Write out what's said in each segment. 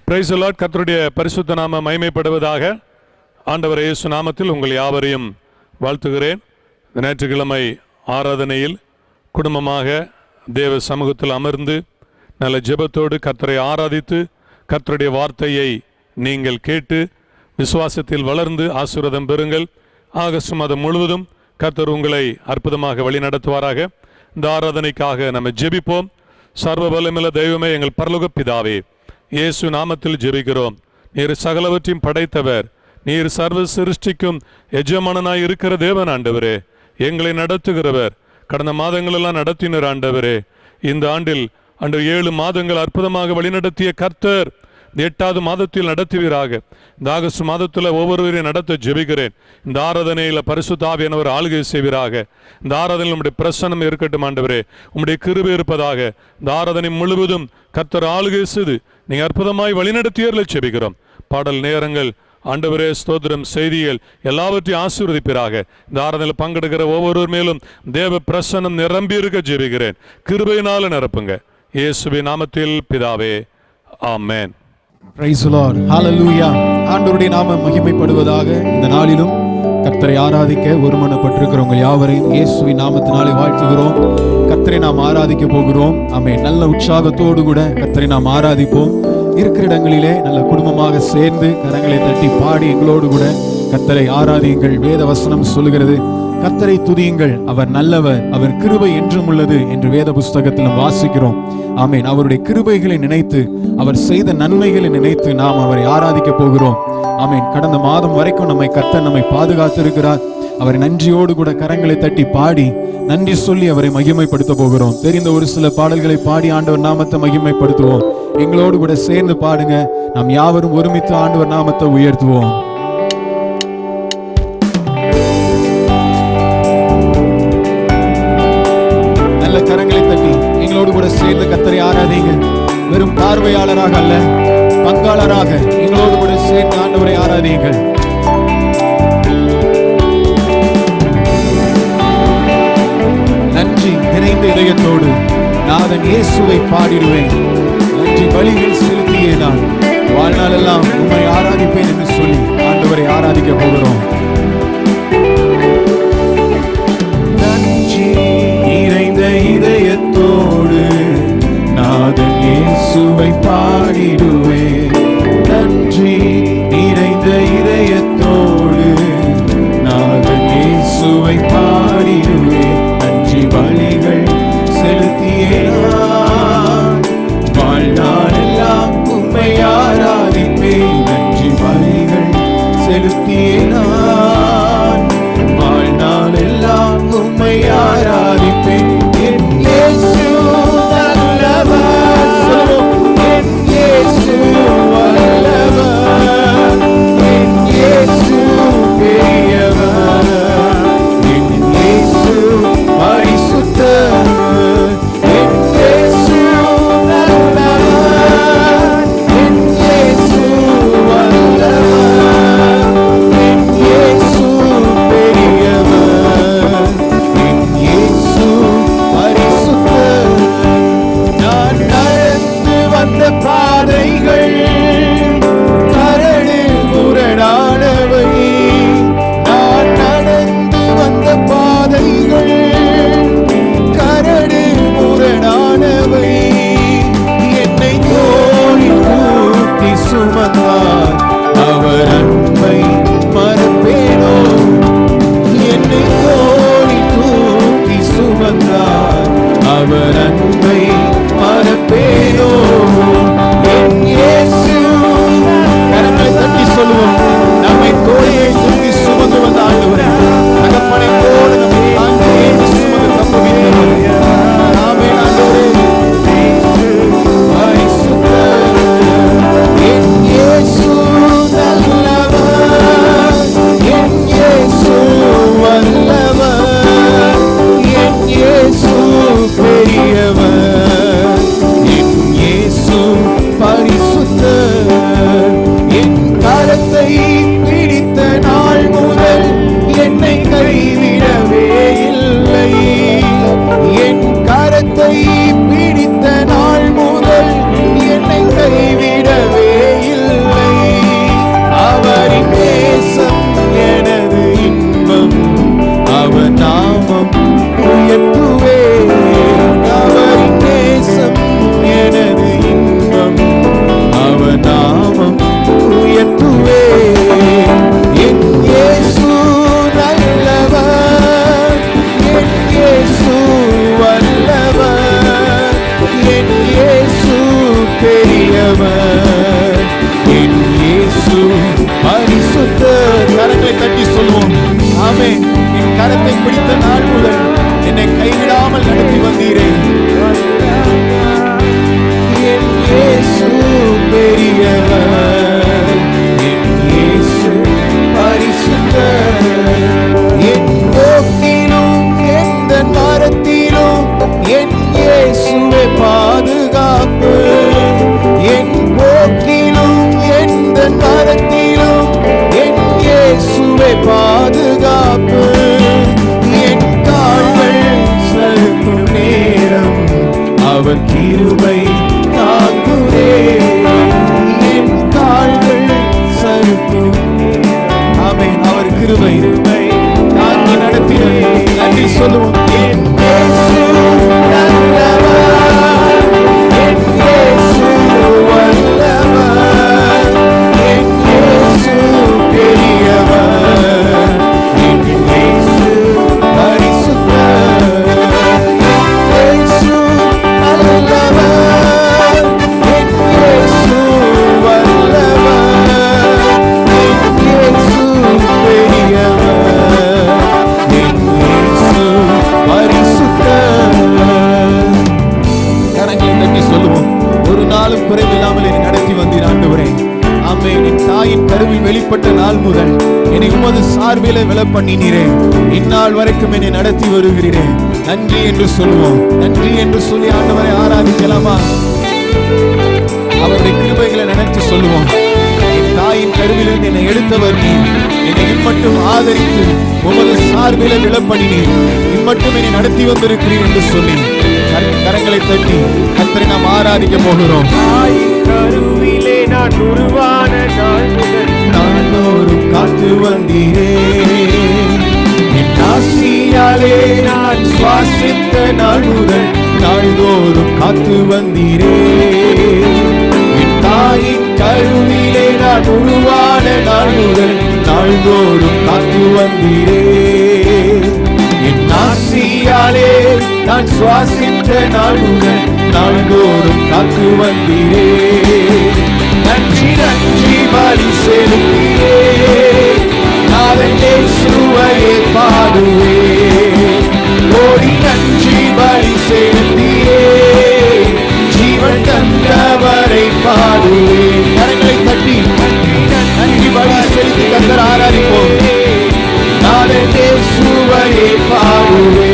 Praise the Lord. கர்த்தருடைய பரிசுத்த நாமம் மகிமைப்படுவதாக. ஆண்டவர் இயேசு நாமத்தில் உங்கள் யாவரையும் வாழ்த்துகிறேன். ஞாயிற்றுக்கிழமை ஆராதனையில் குடும்பமாக தேவ சமூகத்தில் அமர்ந்து நல்ல ஜெபத்தோடு கர்த்தரை ஆராதித்து கர்த்தருடைய வார்த்தையை நீங்கள் கேட்டு விசுவாசத்தில் வளர்ந்து ஆசீர்வாதம் பெறுங்கள். ஆகஸ்ட் மாதம் முழுவதும் கர்த்தர் உங்களை அற்புதமாக வழி நடத்துவாராக. இந்த ஆராதனைக்காக நம்ம ஜெபிப்போம். சர்வ வல்லமையுள்ள தெய்வமே, எங்கள் பரலோக பிதாவே, இயேசு நாமத்தில் ஜெபிக்கிறோம். நீர் சகலவற்றையும் படைத்தவர், நீர் சர்வ சிருஷ்டிக்கும் எஜமானனாய் இருக்கிற தேவன் ஆண்டவரே, எங்களை நடத்துகிறவர், கடந்த மாதங்களெல்லாம் நடத்தினர் ஆண்டவரே. இந்த ஆண்டில் 7 மாதங்கள் அற்புதமாக வழிநடத்திய கர்த்தர் 8வது மாதத்தில் நடத்துவீராக. இந்த ஆகஸ்ட் மாதத்தில் ஒவ்வொருவரையும் நடத்த ஜெபிக்கிறேன். இந்த ஆராதனையில் பரிசுத்த ஆவியானவர் ஆளுகை செய்வீராக. இந்த ஆராதனையில் உம்முடைய பிரசன்னம் இருக்கட்டும் ஆண்டவரே, உம்முடைய கிருபை இருப்பதாக. இந்த ஆராதனை முழுவதும் கர்த்தர் ஆளுகை செய்து நீங்கள் அற்புதமாய் வழிநடத்தியர்களை ஜெபிக்கிறோம். பாடல் நேரங்கள் ஆண்டவரே, ஸ்தோத்திரம், செய்திகள் எல்லாவற்றையும் ஆசீர்வதிப்பீராக. இந்த ஆராதனையில் பங்கெடுக்கிற ஒவ்வொருவர் மேலும் தேவ பிரசன்னம் நிரம்பி இருக்க ஜெபிக்கிறேன். கிருபையினால நிரப்புங்க, இயேசுவின் நாமத்தில் பிதாவே, ஆமென். Praise the Lord. Hallelujah. ஆண்டவருடைய நாமம் மகிமைப்படுவதாக. இந்த நாளிலும் கர்த்தரை ஆராதிக்க ஒருமனப்பட்டிருக்கிற உங்கள் யாவரையும் இயேசுவின் நாமத்தினாலே வாழ்த்துகிறோம். கர்த்தரை நாம் ஆராதிக்க போகிறோம். ஆமென். நல்ல உற்சாகத்தோடு கூட கர்த்தரை நாம் ஆராதிப்போம். இருக்கிற இடங்களிலே நல்ல குடும்பமாக சேர்ந்து கரங்களை தட்டி பாடி எங்களோடு கூட கர்த்தரை ஆராதியுங்கள். வேத வசனம் சொல்லுகிறது, கர்த்தரை துதியுங்கள், அவர் நல்லவர், அவர் கிருபை என்றும் உள்ளது என்று வேத புஸ்தகத்தில் வாசிக்கிறோம். ஆமென். அவருடைய கிருபைகளை நினைத்து, அவர் செய்த நன்மைகளை நினைத்து நாம் அவரை ஆராதிக்க போகிறோம். ஆமென். கடந்த மாதம் வரைக்கும் கர்த்தர் நம்மை பாதுகாத்திருக்கிறார். அவரை நன்றியோடு கூட கரங்களை தட்டி பாடி நன்றி சொல்லி அவரை மகிமைப்படுத்த போகிறோம். தெரிந்த ஒரு சில பாடல்களை பாடி ஆண்டவர் நாமத்தை மகிமைப்படுத்துவோம். எங்களோடு கூட சேர்ந்து பாடுங்க. நாம் யாவரும் ஒருமித்து ஆண்டவர் நாமத்தை உயர்த்துவோம். நல்ல கரங்களை தட்டி எங்களோடு கூட சேர்ந்து கர்த்தரை ஆராதிங்க. வெறும் பார்வையாளராக அல்ல, பங்காளராக எங்களோடு கூட சேர்ந்து ஆண்டவரை ஆராதிங்கள். நன்றி நிறைந்த இதயத்தோடு நாதன் இயேசுவை பாடிடுவேன். நன்றி பலிகள் செலுத்தியே நான் வாழ்நாளெல்லாம் உம்மை ஆராதிப்பேன் என்று சொல்லி ஆண்டவரை ஆராதிக்க போகிறோம். நன்றி நிறைந்த இதயத்தோடு நாதன் இயேசுவை பாடிடுவேன். நன்றி நிறைந்த இதயத்தோடு நாதன் இயேசுவை பாடிடுவேன். நன்றி பலிகள் செலுத்தியே வாழ்நாளெல்லாம் உம்மை ஆராதிப்பேன். நன்றி பலிகள் செலுத்தியே வாழ்நாளெல்லாம் உம்மை ஆராதிப்பேன். என் இயேசு நல்லவர், என் வெளிப்பட்ட நாள் முதல் என்னை உமது சார்பிலே விலை பண்ணினீரே. இந்நாள் வரைக்கும் என்னை நடத்தி வருகிறீரே. நன்றி என்று சொல்லுவோம். நன்றி என்று சொல்லி ஆண்டவரை ஆராதிக்கலாமா? அவருடைய கிருபைகளை நினைத்து சொல்லுவோம். என் தாயின் கருவிலிருந்து என்னை எடுத்தவர் நீர். என்னை இம்மட்டும் ஆதரித்து உமது சார்பிலே விலை பண்ணினீர். இம்மட்டும் என்னை நடத்தி வந்திருக்கிறீர் என்று சொல்லி கரங்களை தட்டி கர்த்தரை நாம் ஆராதிக்க போகிறோம். கருவிலே நான் உருவான நாள் முதல் நாள்தோறும் காத்து வந்தீரே. என் ஆசியாலே நான் சுவாசித்த நாள் முதல் நாள்தோறும் காத்து வந்தீரே. என் தாயின் கருவிலே நான் உருவான நாள் முதல் நாள்தோறும் காத்து வந்தீரே. என் ஆசியாலே நான் சுவாசித்த நாள் முதல் நாள்தோறும் காத்து வந்தீரே. நன்றி நன்றி பலி செலுத்தியே நாளே சுவையை பாடுவே. ஓடி நன்றி பலி செலுத்தியே ஜீவன் தந்தவரை பாடுவே. கரங்களை தட்டி நன்றி பலி செலுத்தி கர்த்தரை ஆராதிப்போம். நாளே சுவையை பாடுவே.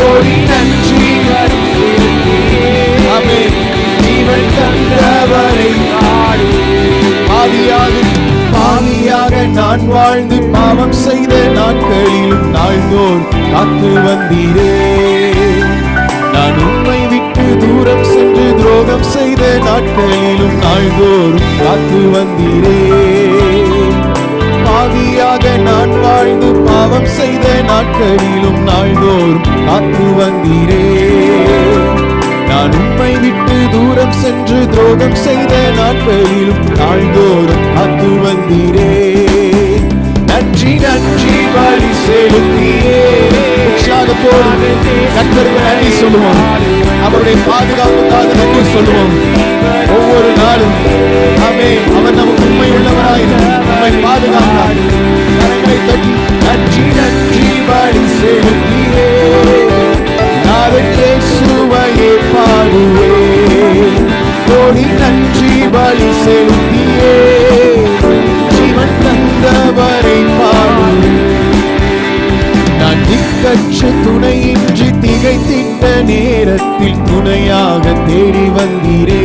ஓடி நன்றி பலி செலுத்தியே ஆமென் ஜீவன் தந்தவரை பாவியாக நான் வாழ்ந்து பாவம் செய்த நாட்களிலும் நாள்தோறும் காத்து வந்தீரே. நான் உம்மை விட்டு தூரம் சென்று துரோகம் செய்த நாட்களிலும் நாள்தோறும் காத்து வந்தீரே. பாவியாக நான் வாழ்ந்து பாவம் செய்த நாட்களிலும் நாள்தோறும் காத்து வந்தீரே. நான் உம்மை விட்டு தூரம் சென்று துரோகம் செய்த நாட்களிலும் நாள்தோறும் காத்து வந்தீரே. நன்றி நன்றி பலி செலுத்தியே உற்சாகத்தோடு கர்த்தருக்கு நன்றி சொல்லுவோம். அவருடைய பாதுகாப்புக்காக நன்றி சொல்லுவோம். ஒவ்வொரு நாளும் அவர் நமக்கு உண்மை உள்ளவராய் நம்மை பாதுகாப்பார். கரங்களை தட்டி நன்றி நன்றி பலி செலுத்தியே நாளே சுவையை பாடுவே. கோடி நன்றி பலி செலுத்தியே ஜீவன் தந்தவரை பாடுவே. நான் திக்கற்ற துணையின்றி திகைத்திட்ட நேரத்தில் துணையாக தேடி வந்தீரே.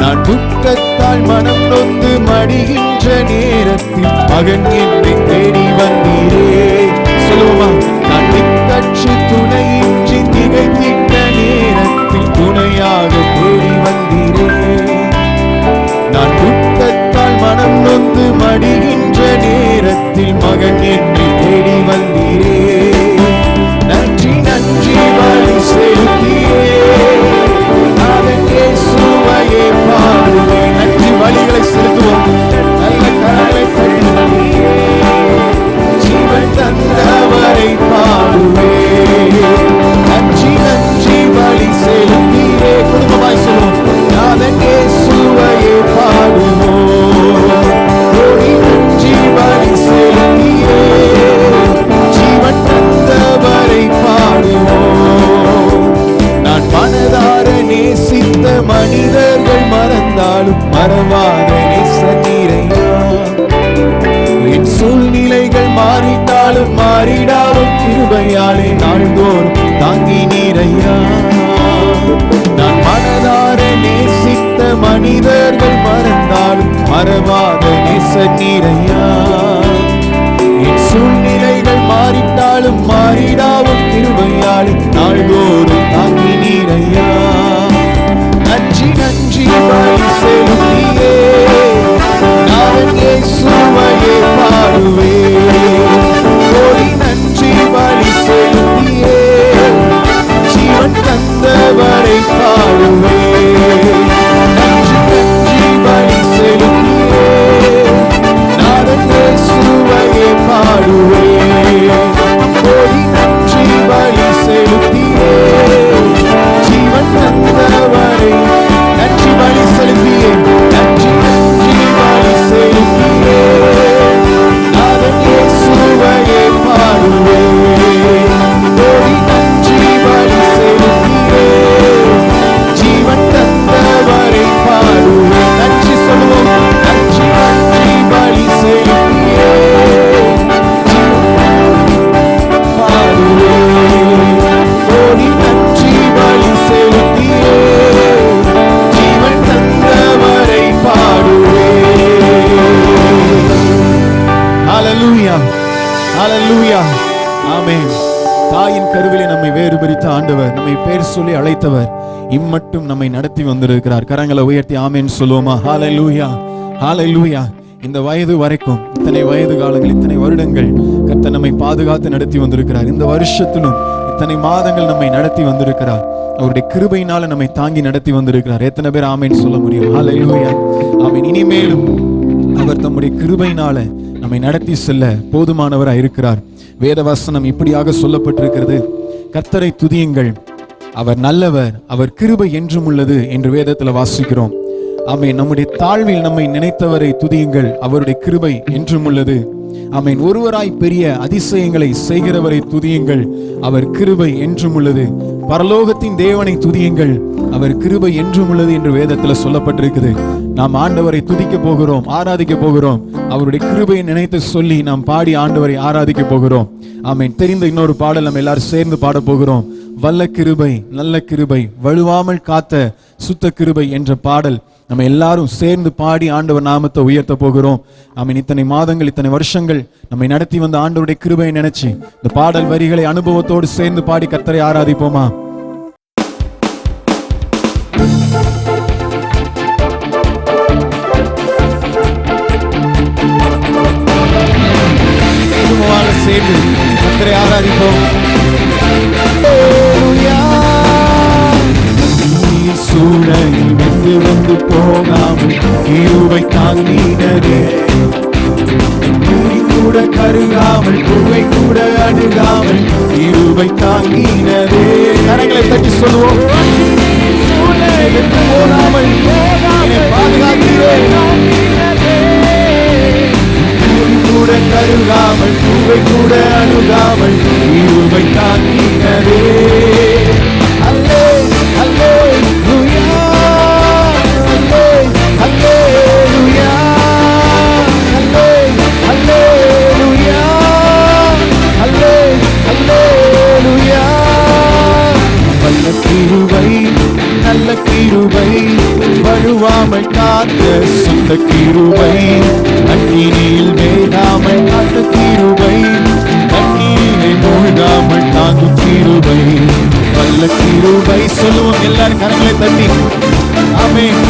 நான் துக்கத்தால் மனம் நொந்து மடிகின்ற நேரத்தில் மகன் என்னை தேடி வந்தீரே. சொல்லுவோமா? நான் திக்கற்ற துணையின்றி திகைத்திட்ட நேரத்தில் துணையாக தேடி வந்தீரே. நான் துக்கத்தால் மனம் நொந்து மடிகின்ற நேரத்தில் மகன் என்னை தேடி வந்தீரே. நன்றி நன்றி பலி செலுத்தியே நாளே சுவையை பாடுவே. நன்றி பலிகளை செலுத்துவோம். நல்ல கரங்களை தட்டியே ஜீவன் தந்தவரை பாடுவே. நன்றி நன்றி பலி செலுத்தியே குடும்பமாய் சொல்லுவோம். நாளே சுவையை பாடுவோம். கோடி நன்றி பலி செலுத்தியே ஜீவன் தந்தவரை பாடுவோம். நான் மனதார நேசித்த மனிதர்கள் மறந்தாலும் மறவாத நேசநீரையா. என் சூழ்நிலைகள் மாறிட்டாலும் மாறிடாலும் கிருபையாலே நாள்தோறும் தாங்கி நீரையா. நான் மனதார நேசித்த மனிதர்கள் மறந்தாலும் மறவாத நேசநீரையா. என் சூழ்நிலைகள் மாறிட்டாலும் மாறிடாவும் கிருபையாலே நாள்தோறும் தாங்கி நீரையா. நன்றி நன்றி பலி செலுத்தியே நாளே சுவையை பாடுவே. கோடி நன்றி பலி செலுத்தியே ஜீவன் தந்தவரை பாடுவே. நன்றி நன்றி பலி செலுத்தியே நாளே சுவையை பாடுவே. கோடி நன்றி பேர் சொல்லி அழைத்தவர் இம்மட்டும் நம்மை நடத்தி வந்திருக்கிறார். கரங்களை உயர்த்தி ஆமென் சொல்லுவோமா? ஹல்லேலூயா, ஹல்லேலூயா. இந்த வயது வரைக்கும், இத்தனை வயது காலங்கள், இத்தனை வருடங்கள் கர்த்தர் நம்மை பாதுகாத்து நடத்தி வந்திருக்கிறார். இந்த வருஷத்திலும் இத்தனை மாதங்கள் நம்மை நடத்தி வந்திருக்கிறார். அவருடைய கிருபையினால நம்மை தாங்கி நடத்தி வந்திருக்கிறார். எத்தனை பேர் ஆமென் சொல்ல முடியும்? ஹல்லேலூயா, ஆமென். இனிமேலும் அவர் தம்முடைய கிருபையினால நம்மை நடத்தி செல்ல போதுமானவராய் இருக்கிறார். வேதவசனம் இப்படியாக சொல்லப்பட்டிருக்கிறது, கர்த்தரை துதியுங்கள், அவர் நல்லவர், அவர் கிருபை என்றும் உள்ளது என்று வேதத்தில் வாசிக்கிறோம். ஆமென். நம்முடைய தாழ்வில் நம்மை நினைத்தவரை துதியுங்கள், அவருடைய கிருபை என்றும் உள்ளது. ஆமென். ஒருவராய் பெரிய அதிசயங்களை செய்கிறவரை துதியுங்கள், அவர் கிருபை என்றும் உள்ளது. பரலோகத்தின் தேவனை துதியுங்கள், அவர் கிருபை என்றும் உள்ளது என்று வேதத்தில் சொல்லப்பட்டிருக்குது. நாம் ஆண்டவரை துதிக்க போகிறோம், ஆராதிக்க போகிறோம். அவருடைய கிருபையை நினைத்து சொல்லி நாம் பாடி ஆண்டவரை ஆராதிக்க போகிறோம். ஆமென். தெரிந்த இன்னொரு பாடல் நம்ம எல்லாரும் சேர்ந்து பாட போகிறோம். வல்ல கிருபை, நல்ல கிருபை, வழுவாமல் காத்த சுத்த கிருபை என்ற பாடல் நம்ம எல்லாரும் சேர்ந்து பாடி ஆண்டவர் நாமத்தை உயர்த்த போகிறோம். ஆமென். இத்தனை மாதங்கள், இத்தனை வருஷங்கள் நம்மை நடத்தி வந்த ஆண்டவருடைய கிருபையை நினைச்சு இந்த பாடல் வரிகளை அனுபவத்தோடு சேர்ந்து பாடி கர்த்தரை ஆராதிப்போமா? சேர்ந்து கர்த்தரை ஆராதிப்போம். சூழலில் வந்து வந்து போகாமல் கிருபை தாங்கினதே, கூட கருகாமல் பூவை கூட அணுகாமல் கிருபை தாங்கினதே. கரங்களை தட்டி சொல்லுவோம். போகாமல் பாதுகாக்கிறே, கூட கருகாமல் பூவை கூட அணுகாமல் கிருபை தாங்கினதே. அல்லே அல்லே கிருபை, நல்ல கிருபை, வழுவாமல் காத்த சுத்த கிருபை, அக்கினியில் வேகாமல் காத்த கிருபை, தண்ணீரை மூழ்காமல் தாங்கும் கிருபை, வல்ல கிருபை. சொல்லுவோம் எல்லாரும் கரங்களை தட்டி. ஆமென்.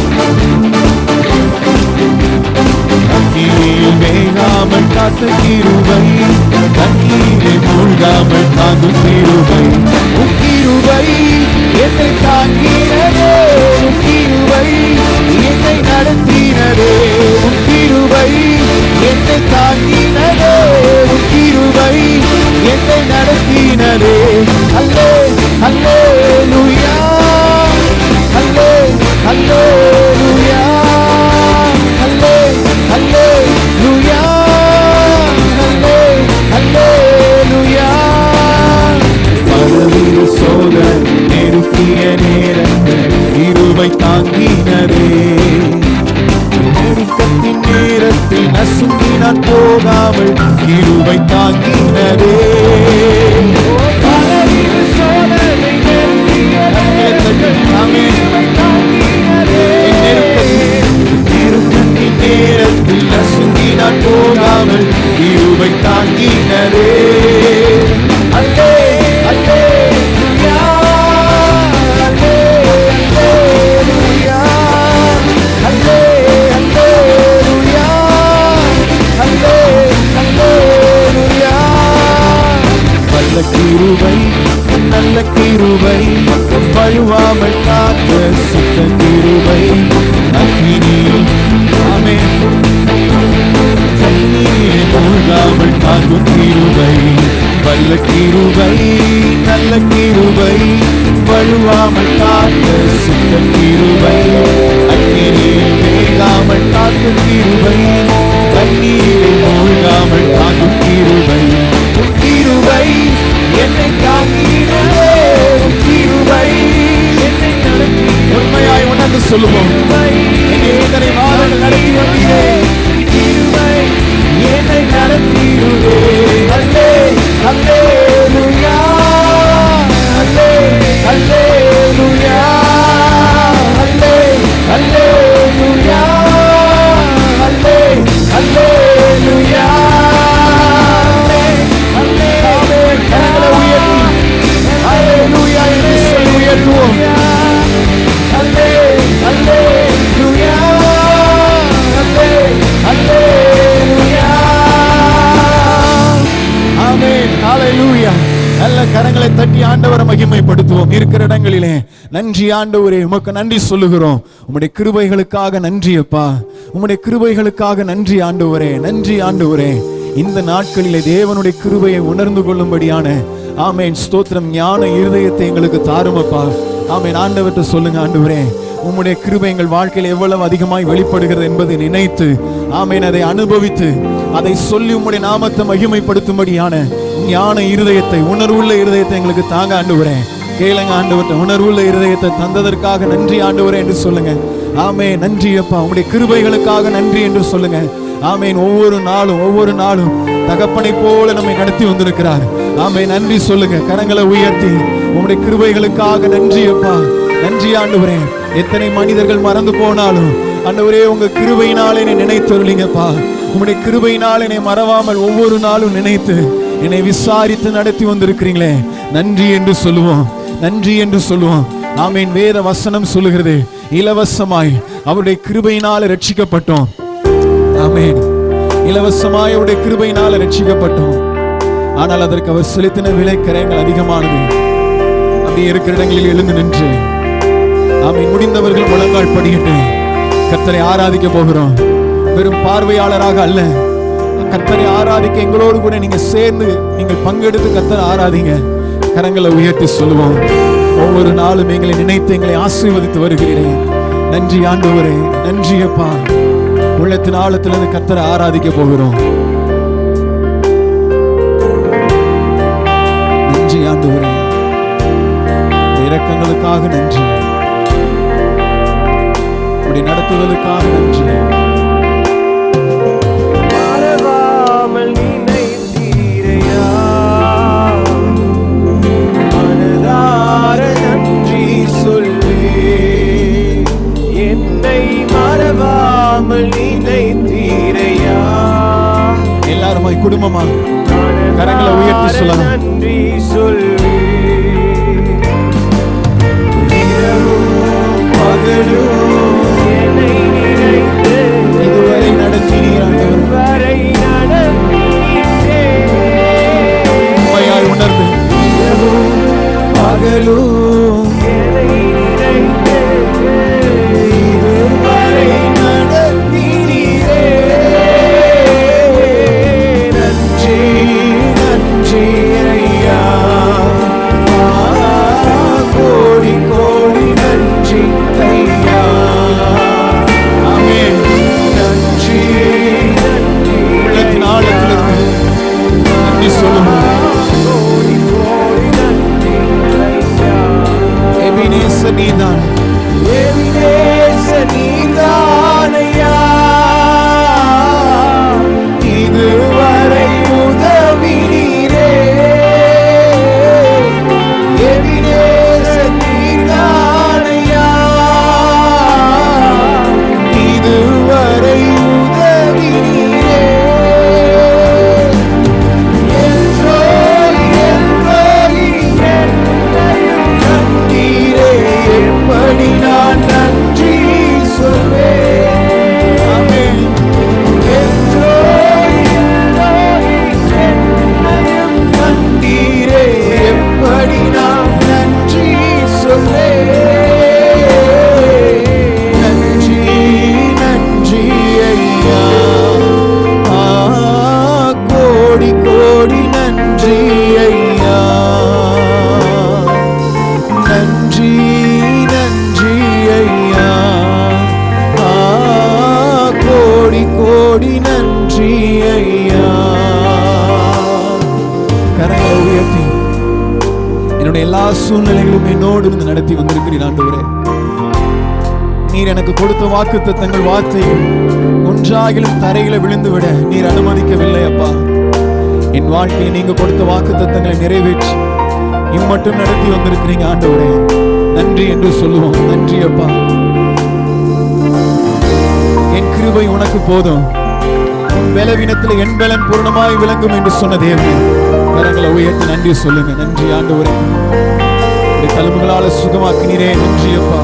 அக்கினியில் வேகாமல் காத்த கிருபை, தண்ணீரை மூழ்காமல் தாங்கும் கிருபை. கிருபை என்னை தாங்கினதே, கிருபை என்னை நடத்தினதே, கிருபை என்னை தாங்கினதே, கிருபை என்னை நடத்தினதே. அல்லே அல்லேலூயா, அல்லே அல்லேலூயா, அல்லே அல்லேலூயா, அல்லே அல்லேலூயா. பரவிய சோதனை நெருக்கிய நேரங்கள் கிருபை தாங்கினதே, நெருக்கத்தின் நேரத்தில் நசுங்கி நான் போகாமல் கிருபை தாங்கினதே. பரவிய சோதனை நெருக்கிய நெருக்கத்தின் நேரத்தில் நசுங்கி நான் போகாமல் கிருபை தாங்கினதே. அல்லே அல்லேலூயா, அல்லே அல்லேலூயா, அல்லே அல்லேலூயா, அல்லே அல்லேலூயா. வல்ல கிருபை, நல்ல கிருபை, வழுவாமல் காத்த சுத்த கிருபை, அக்கினியில் ஆமென் தண்ணீரை மூழ்காமல் தாங்கும் கிருபை, வல்ல கிருபை, நல்ல கிருபை, வழுவாமல் காத்த சுத்த கிருபை, அக்கினியில் வேகாமல் காக்கும் கிருபை, தண்ணீரை மூழ்காமல் தாங்கும் கிருபை. கிருபை என்னை தாங்கினதே, கிருபை என்னை நடத்தி. உண்மையாய் உணர்ந்து சொல்லுவோம். எத்தனை மாதங்கள் நடத்தி வந்தீரே, கிருபை என்னை நடத்திடுவே. அல்லே அல்லேலூயா, அல்லே அல்லேலூயா, அல்லே மகிமைப்படுத்துவோம். இருக்கிற இடங்களிலே நன்றி ஆண்டவரே, உமக்கு நன்றி சொல்லுகிறோம். உம்முடைய கிருபைகளுக்காக நன்றி அப்பா, உம்முடைய கிருபைகளுக்காக நன்றி ஆண்டவரே, நன்றி ஆண்டவரே. இந்த நாட்களிலே தேவனுடைய கிருபையை உணர்ந்து கொள்ளும்படியான ஆமேன் ஸ்தோத்திரம் ஞான இருதயத்தை எங்களுக்கு தாருமப்பா. ஆமேன். ஆண்டவர்கிட்ட சொல்லுங்க, ஆண்டவரே உம்முடைய கிருபை எங்கள் வாழ்க்கையில் எவ்வளவு அதிகமாய் வெளிப்படுகிறது என்பதை நினைத்து ஆமேன் அதை அனுபவித்து அதை சொல்லி உம்முடைய நாமத்தை மகிமைப்படுத்தும்படியான ஞான இருதயத்தை, உணர்வுள்ள இருதயத்தை எங்களுக்கு தாங்க ஆண்டவரே. கேளுங்க ஆண்டவர்கிட்ட, உணர்வுள்ள இருதயத்தை தந்ததற்காக நன்றி ஆண்டவரே என்று சொல்லுங்க. ஆமேன். நன்றி அப்பா, உம்முடைய கிருபைகளுக்காக நன்றி என்று சொல்லுங்க. ஆமேன். ஒவ்வொரு நாளும் தகப்பனை போல நம்மை நடத்தி வந்திருக்கிறார். ஆமேன். நன்றி சொல்லுங்க. கரங்களை உயர்த்தி உம்முடைய கிருபைகளுக்காக நன்றி அப்பா, நன்றி ஆண்டவரே. எத்தனை மனிதர்கள் மறந்து போனாலும் ஆண்டவரே உங்க கிருபையினாலே என்னை நினைத்தருளீங்கப்பா. உம்முடைய கிருபையினால் என்னை மறவாமல் ஒவ்வொரு நாளும் நினைத்து என்னை விசாரித்து நடத்தி வந்திருக்கிறீங்களே, நன்றி என்று சொல்லுவோம், நன்றி என்று சொல்லுவோம். ஆமேன். வேத வசனம் சொல்லுகிறது, இலவசமாய் அவருடைய கிருபையினால் ரட்சிக்கப்பட்டோம். ஆமேன். இலவசமாய் அவருடைய கிருபையினால் ரட்சிக்கப்பட்டோம். ஆனால் அதற்கு அவர் செலுத்தின விலை கரைகள் அதிகமானது. அப்படியே இருக்கிற இடங்களில் எழுந்து நின்று ஆமேன் முடிந்தவர்கள் முழங்கால் படியிட்டு கர்த்தரை ஆராதிக்க போகிறோம். வெறும் பார்வையாளராக அல்ல, கர்த்தரை ஆராதிக்க எங்களோடு கூட நீங்க சேர்ந்து நீங்கள் பங்கெடுத்து கர்த்தரை ஆராதிங்க. கரங்களை உயர்த்தி சொல்லுவோம், ஒவ்வொரு நாளும் எங்களை நினைத்து எங்களை ஆசீர்வதித்து வருகிறேன். நன்றி ஆண்டவரே, நன்றி அப்பா. உள்ளத்தின் ஆழத்திலிருந்து கர்த்தரை ஆராதிக்க போகிறோம். நன்றி ஆண்டவரே, இரக்கங்களுக்காக நன்றி, நடத்துதலுக்காக நன்றி. மறவாமல் நினைத்தீரையா, மனதார நன்றி சொல்லு. என்னை மறவாமல் நினைத்தீரையா. எல்லாருமாய் குடும்பமா கரங்களை உயர்த்தி சொல்லலாம். நன்றி சொல்லு. பகலும் இதுவரை நடத்தினீர், உண்மையாய் உணர்ந்து பகலும் இதுவரை நடத்தினீரே. நன்றி நன்றி ஐயா, கோடி கோடி நன்றி ஐயா. இதுவரை உதவினீரே. எபினேச நீதானையா, இதுவரை உதவினீரே. எப்படி நான் நன்றி சொல்வேன். ஆமென். நன்றீரே, எப்படி நான் நன்றி சொல்வேன். நன்றி நன்றி ஐயா, கோடி கோடி நன்றி ஐயா. நன்றி நன்றி ஐயா, கோடி கோடி நன்றி ஐயா. கரங்களை உயர்த்தி என்னுடைய எல்லா சூழ்நிலைகளும் என்னோடு இருந்து நடத்தி வந்திருக்கிறீர் ஆண்டவரே. நீர் எனக்கு கொடுத்த வாக்குத்தத்தங்கள் வார்த்தைகள் ஒன்றாகிலும் தரையில விழுந்து விட நீர் அனுமதிக்கவில்லை அப்பா. என் வாழ்க்கையில் நீங்க கொடுத்த வாக்குத்தத்தங்களை நிறைவேற்றி இம்மட்டும் நடத்தி வந்திருக்கிறீங்க ஆண்டவரே. நன்றி என்று சொல்லுவோம். நன்றி அப்பா. என் கிருபை உனக்கு போதும், உன் பலவீனத்தில் என் பலன் பூர்ணமாய் விளங்கும் என்று சொன்ன தேவனே, கரங்களை உயர்த்தி நன்றி சொல்லுங்க. நன்றி ஆண்டவரே, தழும்புகளால சுகமாக்கினீரே, நன்றி அப்பா.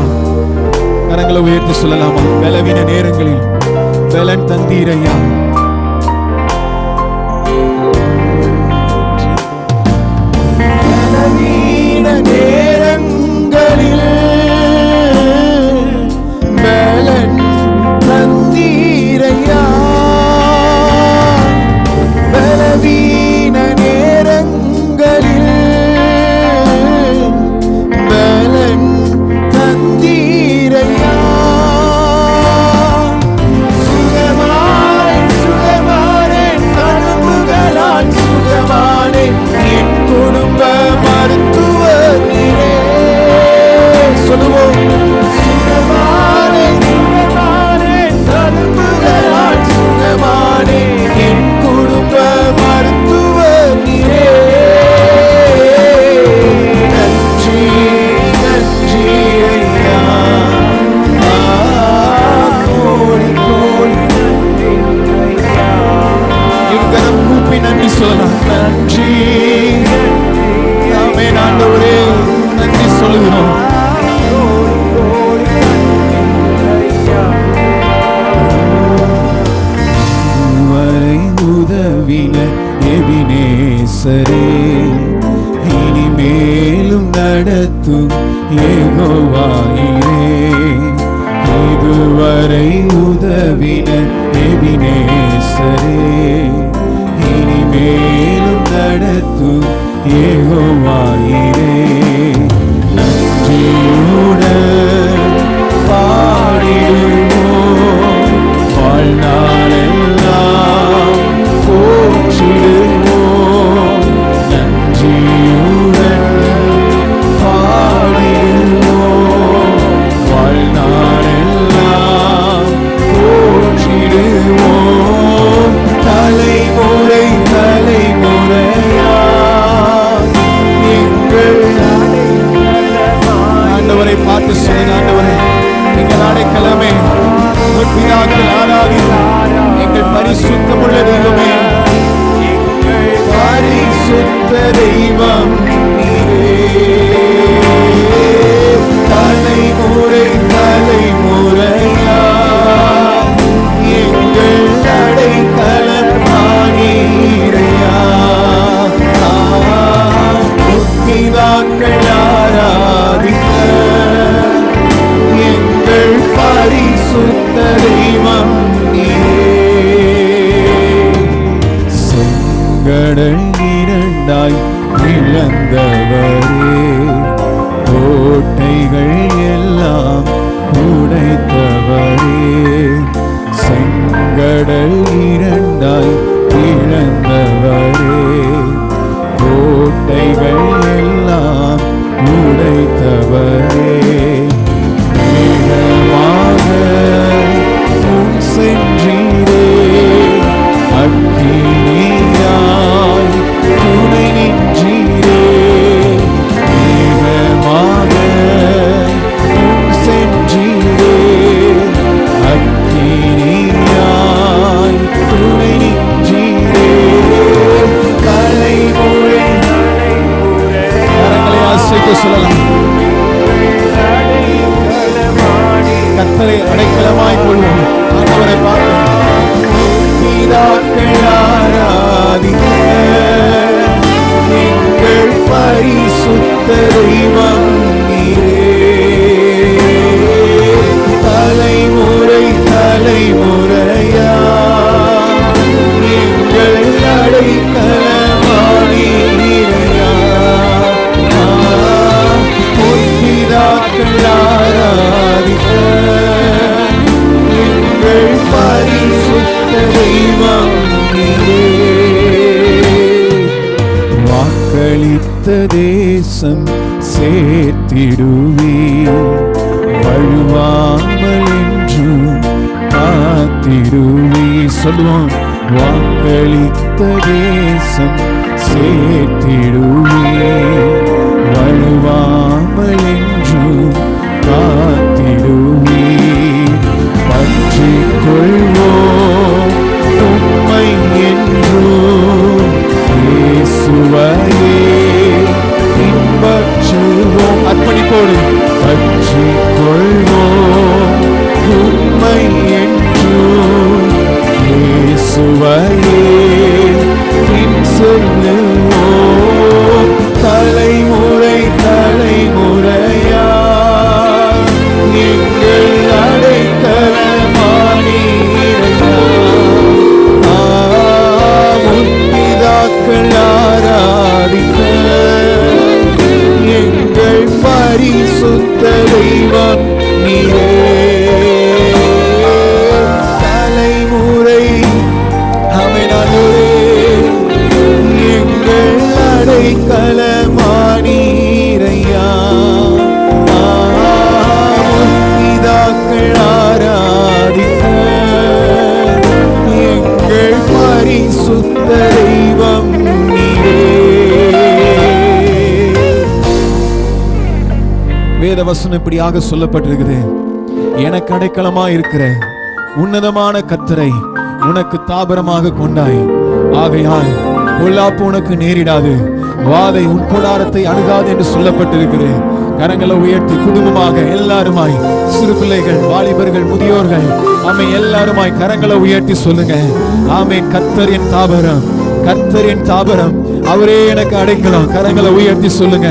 கரங்களை உயர்த்தி சொல்லலாமா? பலவீன நேரங்களில் பலன் தந்தீரையா. பலவீன உதவின எபினேசரே, இனிமேலும் நடத்தும் யெகோவாயிரே. நன்றியுடன் பாடிடுவோம், வாழ்நாளெல்லாம் போற்றிடுவோம். நன்றியுடன் பாடிடுவோம், வாழ்நாளெல்லாம் போற்றிடுவோம். தலைமுறை தலைமுறையா எங்கள் ஆண்டவரை பார்த்து சொல்லுங்க, ஆண்டவரே எங்கள் அடைக்கலமே, பிதாக்கள் ஆராதித்தார் எங்கள் பரிசுத்தமுள்ள தெய்வமே, எங்கள் பரிசுத்த தெய்வம் நீரே. தலைமுறை தலைமுறையா எங்கள் அடைக்கலமானீரையா. பிதாக்கள் ஆராதித்த எங்கள் பரிசுத்த தெய்வம் நீரே. செங்கடல் இரண்டாய் இழந்தவரே, கோட்டைகள் எல்லாம் உடைத்தவரே. செங்கடல் இரண்டாய் இழந்தவரே, கோட்டைகள் எல்லாம் உடைத்தவரே. வேகமாக முன் சென்றீரே, அக்கினியாய் துணை நின்றீரே. வேகமாக முன் சென்றீரே, அக்கினியாய் துணை நின்றீரே. தலைமுறை கரங்களை அசைத்து சொல்லலாம், கர்த்தரை அடைக்கலமாய் கொள்வோம். ஆண்டவரை பார்ப்போம். பிதாக்கள் ஆராதிக்க எங்கள் பரிசுத்த தெய்வம் நீரே. தலைமுறை தலைமுறையா எங்கள் அடைக்கலமானீரையா. பிதாக்கள் ஆராதிக்க எங்கள் பரிசுத்த தெய்வம் நீரே. வாக்களித்த தேசம் சேர்த்திடுவீர், வழுவாமல் என்றும் காத்திடுவீர். சொல்லுவோம், வாக்களித்த தேசம் சேர்த்திடுவீர், வழுவாமல் என்றும் காத்திடுவீர். பற்றிக் கொள்வோம் உம்மை என்றும், இயேசுவையே பின்பற்றுவோம். அர்ப்பணிப்போடு பற்றிக் கொள்வோம் உம்மை என்றும், இயேசுவையே பின் செல்லுவோம். தலைமுறை தலைமுறையா எங்கள் அடைக்கலமானீரையா. முற்பிதாக்கள் ஆராதிக்க எங்கள் பரிசுத்த தெய்வம் நீரே. தலைமுறை அமைனாலே எங்கள் அடைக்கலமானீரையா. பிதாக்கள் ஆராதிக்க எங்கள் பரிசுத்த தெய்வம் நீரே. வேத வசனம் இப்படியாக சொல்லப்பட்டிருக்குது, எனக்கு அடைக்கலமா இருக்கிற உன்னதமான கர்த்தரை உனக்கு தாபரமாக கொண்டாய், ஆகையால் பொல்லாப்பு உனக்கு நேரிடாது, வாதை உன் கூடாரத்தை அணுகாது என்று சொல்லப்பட்டிருக்கிறது. கரங்களை உயர்த்தி குடும்பமாக எல்லாருமாய், சிறு பிள்ளைகள், வாலிபர்கள், முதியோர்கள், ஆமை எல்லாருமாய் கரங்களை உயர்த்தி சொல்லுங்க, ஆமை கர்த்தர் என் தாபரம், கர்த்தர் என் தாபரம், அவரே எனக்கு அடைக்கலம். கரங்களை உயர்த்தி சொல்லுங்க,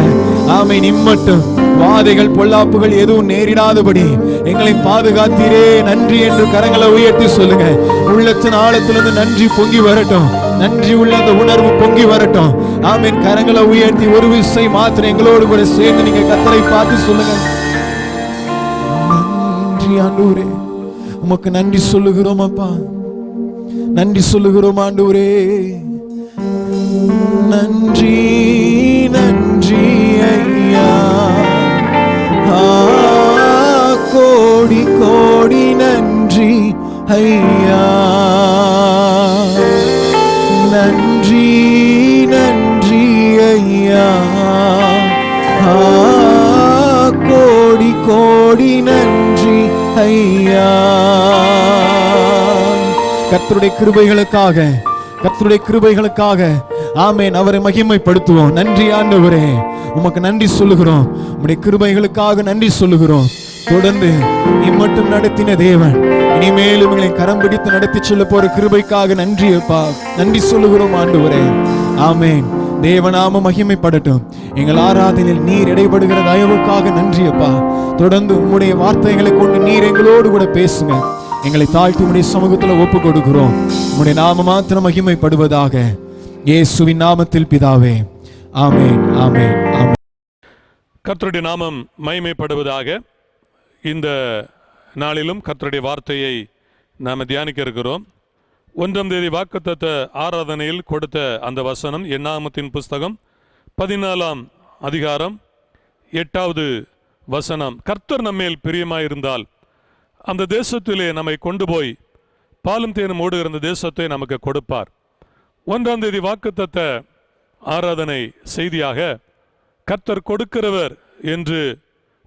ஆமை நிம்மட்டும் வாதைகள் பொல்லாப்புகள் எதுவும் நேரிடாதபடி எங்களை பாதுகாத்தீரே நன்றி என்று கரங்களை உயர்த்தி சொல்லுங்க. உள்ளத்தின் ஆழத்திலிருந்து நன்றி பொங்கி வரட்டும். நன்றி உள்ள அந்த உணர்வு பொங்கி வரட்டும். ஆமென். கரங்களை உயர்த்தி ஒரு விசை மாத்திரம் எங்களோடு கூட சேர்ந்து நீங்க கர்த்தரை பார்த்து சொல்லுங்க. நன்றி ஆண்டவரே, உமக்கு நன்றி சொல்லுகிறோம் அப்பா. நன்றி சொல்லுகிறோம் ஆண்டவரே. நன்றி நன்றி ஐயா. கோடி கோடி நன்றி ஐயா. நன்றி நன்றி ஐயா. கோடி கோடி நன்றி ஐயா. கர்த்தருடைய கிருபைகளுக்காக, கர்த்தருடைய கிருபைகளுக்காக ஆமென் அவரை மகிமைப்படுத்துவோம். நன்றி ஆண்டவரே, உமக்கு நன்றி சொல்லுகிறோம். உம்முடைய கிருபைகளுக்காக நன்றி சொல்லுகிறோம். தொடர்ந்து இம்மட்டும் நடத்தின தேவன் இனிமேலும் எங்களை கரம் பிடித்து நடத்தி செல்ல போற கிருபைக்காக நன்றி அப்பா. நன்றி சொல்லுகிறோம் ஆண்டவரே. ஆமென். தேவநாம மகிமைப்படட்டும். எங்கள் ஆராதனையில் நீர் இடைப்படுகிற தயவுக்காக நன்றி அப்பா. தொடர்ந்து உம்முடைய வார்த்தைகளை கொண்டு நீர் எங்களோடு கூட பேசுங்க. எங்களை தாழ்த்தி உம்முடைய சமூகத்தில் ஒப்பு கொடுக்கிறோம். உம்முடைய நாம மாத்திரம் மகிமைப்படுவதாக. இயேசுவின் நாமத்தில் பிதாவே. ஆமென் ஆமென் ஆமென். கர்த்தருடைய நாமம் மகிமைப்படுவதாக. இந்த நாளிலும் கர்த்தருடைய வார்த்தையை நாம் தியானிக்க இருக்கிறோம். 1ஆம் தேதி வாக்குத்தத்த ஆராதனையில் கொடுத்த அந்த வசனம் என்னாகமத்தின் புஸ்தகம் 14ஆம் அதிகாரம் 8வது வசனம். கர்த்தர் நம்மேல் பிரியமாயிருந்தால் அந்த தேசத்திலே நம்மை கொண்டு போய் பாலும் தேனும் ஓடுகிற அந்த தேசத்தை நமக்கு கொடுப்பார். 1ஆம் தேதி வாக்குத்தத்த ஆராதனை செய்தியாக கர்த்தர் கொடுக்கிறவர் என்று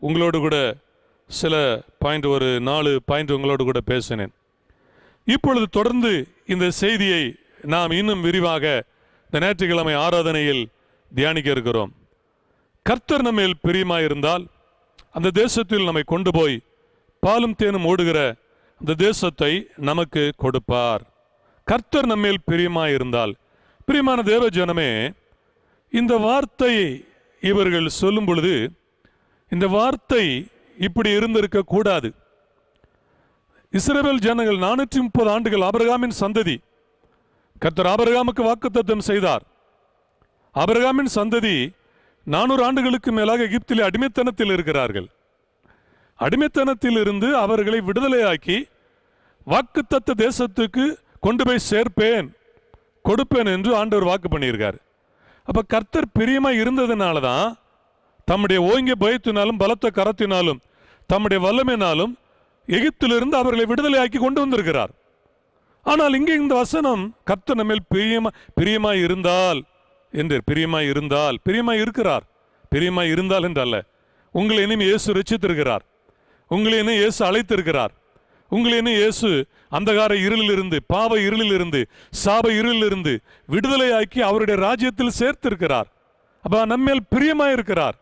உங்களோடு கூட சில பாயிண்ட், ஒரு 4 பாயிண்ட் உங்களோடு கூட பேசினேன். இப்பொழுது தொடர்ந்து இந்த செய்தியை நாம் இன்னும் விரிவாக இந்த ஞாயிற்றுக்கிழமை ஆராதனையில் தியானிக்க இருக்கிறோம். கர்த்தர் நம்மேல் பிரியமாயிருந்தால் அந்த தேசத்தில் நம்மை கொண்டு போய் பாலும் தேனும் ஓடுகிற அந்த தேசத்தை நமக்கு கொடுப்பார். கர்த்தர் நம்மேல் பிரியமாயிருந்தால். பிரியமான தேவ ஜனமே, இந்த வார்த்தையை இவர்கள் சொல்லும் பொழுது இந்த வார்த்தை இப்படி இருந்திருக்க கூடாது. இஸ்ரவேல் ஜனங்கள் 430 ஆண்டுகள் ஆபிரகாமின் சந்ததி. கர்த்தர் ஆபிரகாமுக்கு வாக்குத்தத்தம் செய்தார். ஆபிரகாமின் சந்ததி 400 ஆண்டுகளுக்கு மேலாக எகிப்திலே அடிமைத்தனத்தில் இருக்கிறார்கள். அடிமைத்தனத்தில் இருந்து அவர்களை விடுதலையாக்கி வாக்குத்தத்த தேசத்துக்கு கொண்டு போய் சேர்ப்பேன், கொடுப்பேன் என்று ஆண்டவர் வாக்கு பண்ணியிருக்கார். அப்ப கர்த்தர் பிரியமா இருந்ததுனால தான் தம்முடைய ஓங்கிய பயத்தினாலும் பலத்த கரத்தினாலும் தம்முடைய வல்லமையினாலும் எகிப்திலிருந்து அவர்களை விடுதலையாக்கி கொண்டு வந்திருக்கிறார். ஆனால் இங்கே இந்த வசனம் கர்த்தர் நம்மேல் பிரியமாய் இருந்தால் என்று, பிரியமாய் இருந்தால், பிரியமாய் இருக்கிறார், பிரியமாய் இருந்தால் என்றல்ல. உங்களை இனிமே இயேசு ரட்சித்திருக்கிறார், உங்களை இனி இயேசு அழைத்திருக்கிறார், உங்களை இனி இயேசு அந்தகார இருளில் இருந்து, பாவ இருளில் இருந்து, சாப இருளில் இருந்து விடுதலையாக்கி அவருடைய ராஜ்யத்தில் சேர்த்திருக்கிறார். அப்ப நம்மேல் பிரியமாய் இருக்கிறார்.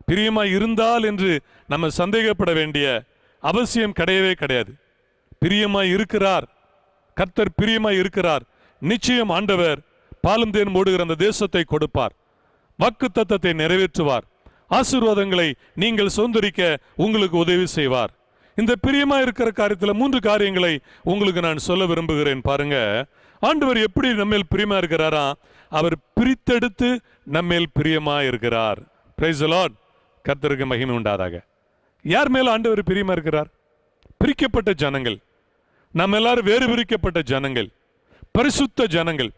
பிரியமாய் இருந்தால் என்று நம்ம சந்தேகப்பட வேண்டிய அவசியம் கிடையவே கிடையாது. பிரியமாய் இருக்கிறார், கர்த்தர் பிரியமாய் இருக்கிறார். நிச்சயம் ஆண்டவர் பாலும் தேனும் ஓடுகிற அந்த தேசத்தை கொடுப்பார், வாக்குத்தத்தத்தை நிறைவேற்றுவார், ஆசீர்வாதங்களை நீங்கள் சுதந்திரிக்க உங்களுக்கு உதவி செய்வார். இந்த பிரியமா இருக்கிற காரியத்தில் 3 காரியங்களை உங்களுக்கு நான் சொல்ல விரும்புகிறேன். பாருங்க, ஆண்டவர் எப்படி நம்மேல் பிரியமா இருக்கிறாரா? அவர் பிரித்தெடுத்து நம்மேல் பிரியமா இருக்கிறார். Praise the Lord. கர்த்தருக்கு மகிமை உண்டாதாக. யார் மேல ஆண்டவர் பிரியமா இருக்கிறார்? பிரிக்கப்பட்ட ஜனங்கள். நம்ம எல்லாரும் வேறு பிரிக்கப்பட்ட ஜனங்கள், பரிசுத்த ஜனங்கள்.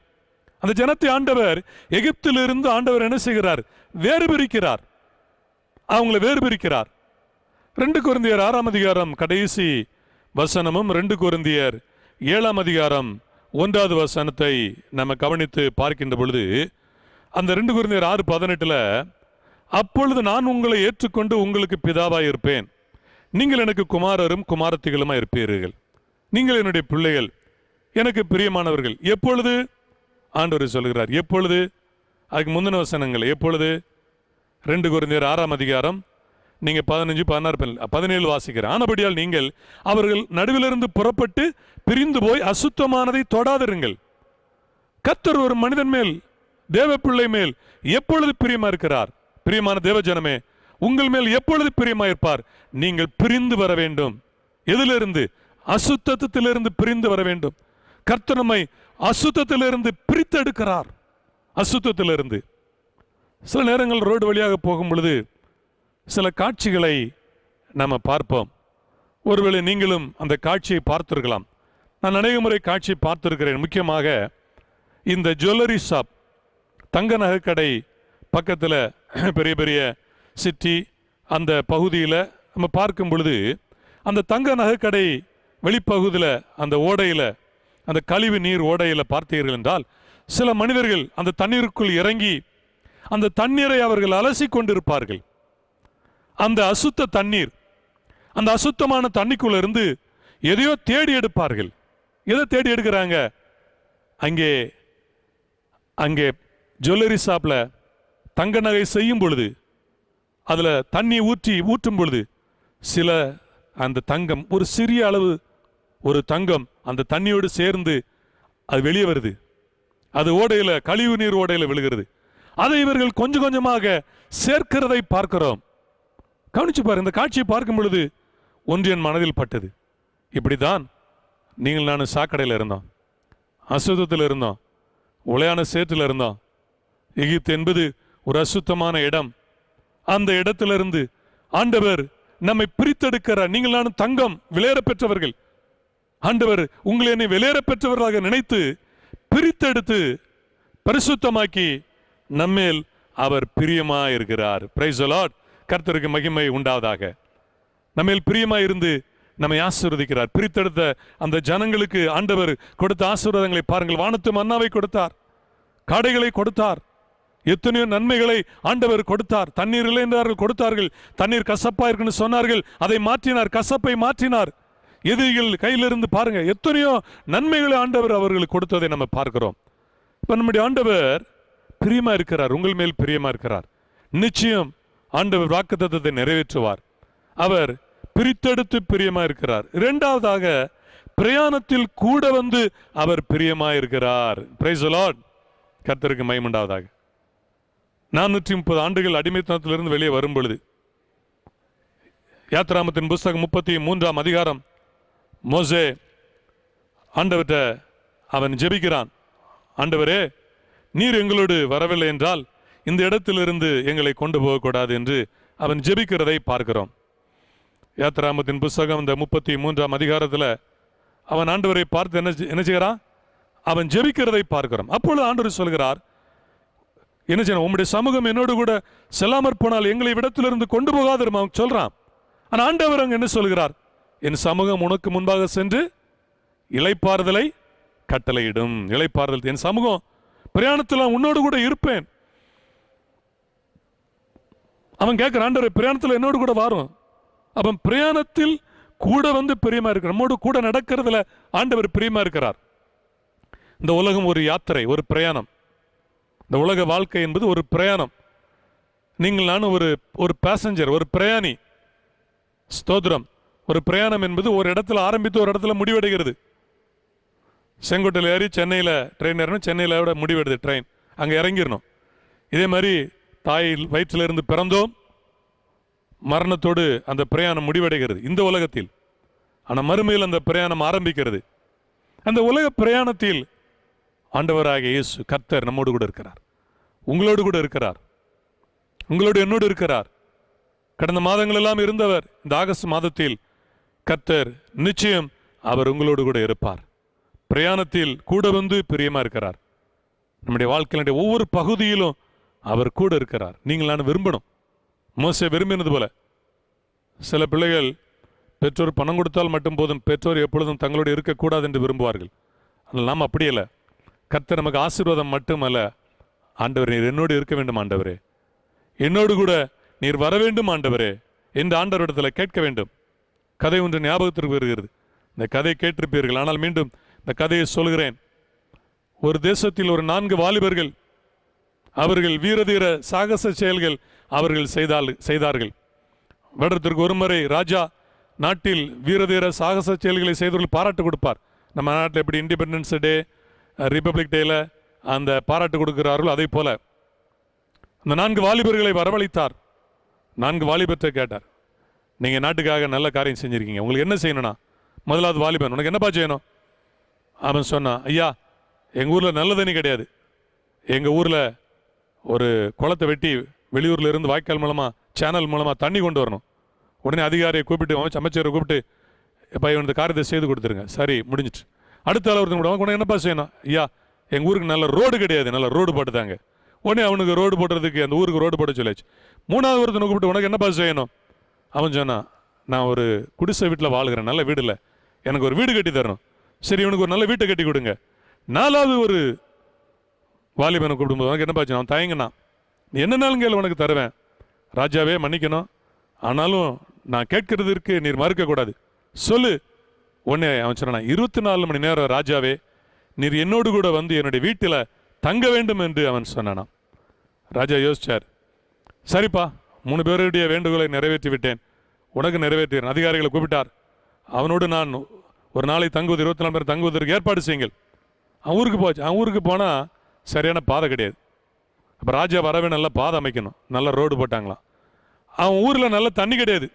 அந்த ஜனத்தை ஆண்டவர் எகிப்திலிருந்து ஆண்டவர் என்ன செய்கிறார்? வேறு பிரிக்கிறார், அவங்களை வேறு பிரிக்கிறார். 2 கொரிந்தியர் 6ஆம் அதிகாரம் கடைசி வசனமும் 2 கொரிந்தியர் 7ஆம் அதிகாரம் 1வது வசனத்தை நம்ம கவனித்து பார்க்கின்ற பொழுது, அந்த 2 கொரிந்தியர் 6:18 அப்பொழுது நான் உங்களை ஏற்றுக்கொண்டு உங்களுக்கு பிதாவாய் இருப்பேன், நீங்கள் எனக்கு குமாரரும் குமாரத்திகளுமா இருப்பீர்கள், நீங்கள் என்னுடைய பிள்ளைகள், எனக்கு பிரியமானவர்கள். எப்பொழுது? ஆண்டவர் சொல்கிறார். எப்பொழுது? அதுக்கு முந்தின வசனங்கள். எப்பொழுது? 2 கொரிந்தியர் 6ஆம் அதிகாரம் நீங்க 15, 16, 17 வாசிக்கிறேன். ஆனபடியால் நீங்கள் அவர்கள் நடுவிலிருந்து புறப்பட்டு பிரிந்து போய் அசுத்தமானதை தொடாதிருங்கள். கர்த்தர் ஒரு மனிதன் மேல், தேவ பிள்ளை மேல் எப்பொழுது பிரியமா இருக்கிறார்? பிரியமான தேவ ஜனமே, உங்கள் மேல் எப்பொழுது பிரியமாயிருப்பார்? நீங்கள் பிரிந்து வர வேண்டும். எதிலிருந்து? அசுத்தத்திலிருந்து பிரிந்து வர வேண்டும். கர்த்தர் நம்மை அசுத்தத்திலிருந்து பிரித்தெடுக்கிறார். அசுத்தத்திலிருந்து. சில நேரங்கள் ரோடு வழியாக போகும் பொழுது சில காட்சிகளை நம்ம பார்ப்போம். ஒருவேளை நீங்களும் அந்த காட்சியை பார்த்திருக்கலாம். நான் அநேக முறை காட்சியை பார்த்திருக்கிறேன். முக்கியமாக இந்த ஜுவல்லரி ஷாப், தங்க நகைக்கடை பக்கத்தில், பெரிய பெரிய சிட்டி அந்த பகுதியில் நம்ம பார்க்கும் பொழுது அந்த தங்க நகைக்கடை வெளிப்பகுதியில் அந்த ஓடையில், அந்த கழிவு நீர் ஓடையில் பார்த்தீர்கள் என்றால் சில மனிதர்கள் அந்த தண்ணீருக்குள் இறங்கி அந்த தண்ணீரை அவர்கள் அலசி கொண்டிருப்பார்கள். அந்த அசுத்த தண்ணீர், அந்த அசுத்தமான தண்ணிக்குள்ள இருந்து எதையோ தேடி எடுப்பார்கள். எதை தேடி எடுக்கிறாங்க? அங்கே அங்கே ஜுவல்லரி ஷாப்ல தங்க நகை செய்யும் பொழுது அதுல தண்ணி ஊற்றும் பொழுது சில அந்த தங்கம், ஒரு சிறிய அளவு ஒரு தங்கம் அந்த தண்ணியோடு சேர்ந்து அது வெளியே வருது. அது ஓடையில, கழிவு நீர் ஓடையில விழுகிறது. அதை இவர்கள் கொஞ்சம் கொஞ்சமாக சேர்க்கிறதை பார்க்கிறோம். கவனிச்சு பாருங்க. இந்த காட்சியை பார்க்கும் பொழுது ஒன்று என் மனதில் பட்டது. இப்படித்தான் நீங்கள் நானும் சாக்கடையில் இருந்தோம், அசுத்தத்தில் இருந்தோம், உளையான சேற்றில் இருந்தோம். எகிப்து என்பது ஒரு அசுத்தமான இடம். அந்த இடத்திலிருந்து ஆண்டவர் நம்மை பிரித்தெடுக்கிறார். நீங்கள் நானும் தங்கம், விலையேற பெற்றவர்கள். ஆண்டவர் உங்களை என்னை விலையேற பெற்றவர்களாக நினைத்து பிரித்தெடுத்து பரிசுத்தமாக்கி நம்மேல் அவர் பிரியமாயிருக்கிறார். Praise the Lord. கர்த்தருக்கு மகிமை உண்டாவதாக. நம்மேல் பிரியமாயிருந்து நம்மை ஆசீர்வதிக்கிறார். பிரித்தெடுத்த அந்த ஜனங்களுக்கு ஆண்டவர் கொடுத்த ஆசீர்வாதங்களை பாருங்கள். வானத்து மன்னாவை கொடுத்தார், காடைகளை கொடுத்தார், எத்தனையோ நன்மைகளை ஆண்டவர் கொடுத்தார். தண்ணீர் இல்லை என்றார்கள், கொடுத்தார்கள். தண்ணீர் கசப்பா இருக்குன்னு சொன்னார்கள், அதை மாற்றினார், கசப்பை மாற்றினார். எதிரிகள் கையிலிருந்து பாருங்க, எத்தனையோ நன்மைகளை ஆண்டவர் அவர்களுக்கு கொடுத்ததை நம்ம பார்க்கிறோம். இப்ப நம்முடைய ஆண்டவர் பிரியமா இருக்கிறார், உங்கள் மேல் பிரியமா இருக்கிறார். நிச்சயம் ஆண்டவர் வாக்குத்தத்தத்தை நிறைவேற்றுவார். அவர் பிரித்தெடுத்து பிரியமா இருக்கிறார். இரண்டாவதாக, பிரயாணத்தில் கூட வந்து அவர் பிரியமா இருக்கிறார். Praise the Lord. கர்த்தருக்கு மகிமை உண்டாவதாக. 430 ஆண்டுகள் அடிமைத்தனத்திலிருந்து வெளியே வரும் பொழுது, யாத்திராமத்தின் புஸ்தகம் 33ஆம் அதிகாரம், மோசே ஆண்டவர்கிட்ட அவன் ஜெபிக்கிறான். ஆண்டவரே, நீர் எங்களோடு வரவில்லை என்றால் இந்த இடத்திலிருந்து எங்களை கொண்டு போகக்கூடாது என்று அவன் ஜெபிக்கிறதை பார்க்கிறோம். யாத்திராமத்தின் புஸ்தகம் இந்த 33ஆம் அதிகாரத்தில் அவன் ஆண்டவரை பார்த்து என்ன செய்கிறான்? அவன் ஜெபிக்கிறதை பார்க்கிறோம். அப்பொழுது ஆண்டவர் சொல்கிறார், என்ன செய்யணும்? உம்முடைய சமூகம் என்னோடு கூட செல்லாமற் போனால் எங்களை இடத்திலிருந்து கொண்டு போகாது அவன் சொல்றான். ஆனா ஆண்டவர் அங்க என்ன சொல்கிறார்? என் சமூகம் உனக்கு முன்பாக சென்று இளைப்பாறுதலை கட்டளையிடும். இளைப்பாறுதல், என் சமூகம் பிரயாணத்தில் உன்னோடு கூட இருப்பேன். அவன் கேட்கிறான், ஆண்டவரே பிரயாணத்தில் என்னோடு கூட வரும். அவன் பிரயாணத்தில் கூட வந்து பிரியமா இருக்கிறார். நம்மோடு கூட நடக்கிறதுல ஆண்டவர் பிரியமா இருக்கிறார். இந்த உலகம் ஒரு யாத்திரை, ஒரு பிரயாணம். இந்த உலக வாழ்க்கை என்பது ஒரு பிரயாணம். நீங்கள் நானும் ஒரு பேசஞ்சர், ஒரு பிரயாணி. ஸ்தோத்திரம். ஒரு பிரயாணம் என்பது ஒரு இடத்துல ஆரம்பித்து ஒரு இடத்துல முடிவடைகிறது. செங்கோட்டையில் ஏறி சென்னையில் ட்ரெயின் ஏறணும், சென்னையில் முடிவெடுது ட்ரெயின், அங்கே இறங்கிடணும். இதே மாதிரி தாய் வயிற்றிலிருந்து பிறந்தோம், மரணத்தோடு அந்த பிரயாணம் முடிவடைகிறது இந்த உலகத்தில். ஆனால் மறுமையில் அந்த பிரயாணம் ஆரம்பிக்கிறது. அந்த உலக பிரயாணத்தில் ஆண்டவராகிய இயேசு கர்த்தர் நம்மோடு கூட இருக்கிறார், உங்களோடு கூட இருக்கிறார், உங்களோடு என்னோடு இருக்கிறார். கடந்த மாதங்கள் எல்லாம் இருந்தவர். இந்த ஆகஸ்ட் மாதத்தில் கர்த்தர் நிச்சயம் அவர் உங்களோடு கூட இருப்பார். பிரயாணத்தில் கூட வந்து பிரியமா இருக்கிறார். நம்முடைய வாழ்க்கையினுடைய ஒவ்வொரு பகுதியிலும் அவர் கூட இருக்கிறார். நீங்கள் நான் விரும்பணும், மோசே விரும்பினது போல. சில பிள்ளைகள் பெற்றோர் பணம் கொடுத்தால் மட்டும் போதும், பெற்றோர் எப்பொழுதும் தங்களோடு இருக்கக்கூடாது என்று விரும்புவார்கள். ஆனால் நாம் அப்படி இல்லை. கர்த்தர் நமக்கு ஆசீர்வாதம் மட்டுமல்ல, ஆண்டவர் நீர் என்னோடு இருக்க வேண்டும், ஆண்டவரே என்னோடு கூட நீர் வர வேண்டும் ஆண்டவரே என்று ஆண்டவரிடத்தில் கேட்க வேண்டும். கதை ஒன்று ஞாபகத்திற்கு வருகிறது. இந்த கதை கேட்டிருப்பீர்கள், ஆனால் மீண்டும் இந்த கதையை சொல்கிறேன். ஒரு தேசத்தில் ஒரு 4 வாலிபர்கள், அவர்கள் வீரதீர சாகச செயல்கள் அவர்கள் செய்தார்கள். வருடத்திற்கு ஒரு முறை ராஜா நாட்டில் வீரதீர சாகச செயல்களை செய்தவர்கள் பாராட்டு கொடுப்பார். நம்ம நாட்டில் எப்படி இண்டிபெண்டன்ஸ் டே, ரிப்பப்ளிக் டேல அந்த பாராட்டு கொடுக்கிறார்கள், அதே போல அந்த 4 வாலிபர்களை வரவழைத்தார். 4 வாலிபத்தை கேட்டார், நீங்கள் நாட்டுக்காக நல்ல காரியம் செஞ்சுருக்கீங்க, உங்களுக்கு என்ன செய்யணும்னா? முதலாவது வாலிபன், உனக்கு என்னப்பா செய்யணும்? அவன் சொன்னான், ஐயா எங்கள் ஊரில் நல்ல தண்ணி கிடையாது, எங்கள் ஊரில் ஒரு குளத்தை வெட்டி வெளியூரில் இருந்து வாய்க்கால் மூலமாக சேனல் மூலமாக தண்ணி கொண்டு வரணும். உடனே அதிகாரியை கூப்பிட்டு அமைச்சரை கூப்பிட்டு, இப்போ இந்த காரியத்தை செய்து கொடுத்துருங்க. சரி, முடிஞ்சிட்டு. அடுத்த ஆள் ஒருத்தன் கூட, உனக்கு என்னப்பா செய்யணும்? ஐயா எங்கள் ஊருக்கு நல்ல ரோடு கிடையாது, நல்ல ரோடு போட்டுதாங்க. உடனே அவனுக்கு ரோடு போடுறதுக்கு அந்த ஊருக்கு ரோடு போட சொல்லியாச்சு. 3வது ஒருத்தனை கூப்பிட்டு, உனக்கு என்னப்பா செய்யணும்? அவன் சொன்னான், நான் ஒரு குடிசை வீட்டில் வாழ்கிறேன், நல்ல வீடு இல்லை, எனக்கு ஒரு வீடு கட்டி தரணும். சரி, இவனுக்கு ஒரு நல்ல வீட்டை கட்டி கொடுங்க. 4வது ஒரு வாலிபனை கூப்பிடும்போது, உனக்கு என்னப்பா செய்யணும்? அவன் தயங்கினான். நீ என்னன்னாலும் கேள்வி, உனக்கு தருவேன். ராஜாவே மன்னிக்கணும், ஆனாலும் நான் கேட்கறதுக்கு நீர் மறுக்கக்கூடாது, சொல்லு. உடனே அவன் சொன்னான், 24 மணி நேரம் ராஜாவே நீர் என்னோடு கூட வந்து என்னுடைய வீட்டில் தங்க வேண்டும் என்று அவன் சொன்னானாம். ராஜா யோசிச்சார், சரிப்பா 3 பேருடைய வேண்டுகோளை நிறைவேற்றி விட்டேன், உனக்கு நிறைவேற்றேன். அதிகாரிகளை கூப்பிட்டார். அவனோடு நான் ஒரு நாளை தங்குவது 24 பேர் தங்குவதற்கு ஏற்பாடு செய்யுங்கள். அவன் ஊருக்கு போச்சு. அவன் ஊருக்கு போனால் சரியான பாதை கிடையாது. அப்போ ராஜா வரவே நல்ல பாதை அமைக்கணும், நல்ல ரோடு போட்டாங்களாம். அவன் ஊரில் நல்ல தண்ணி கிடையாது,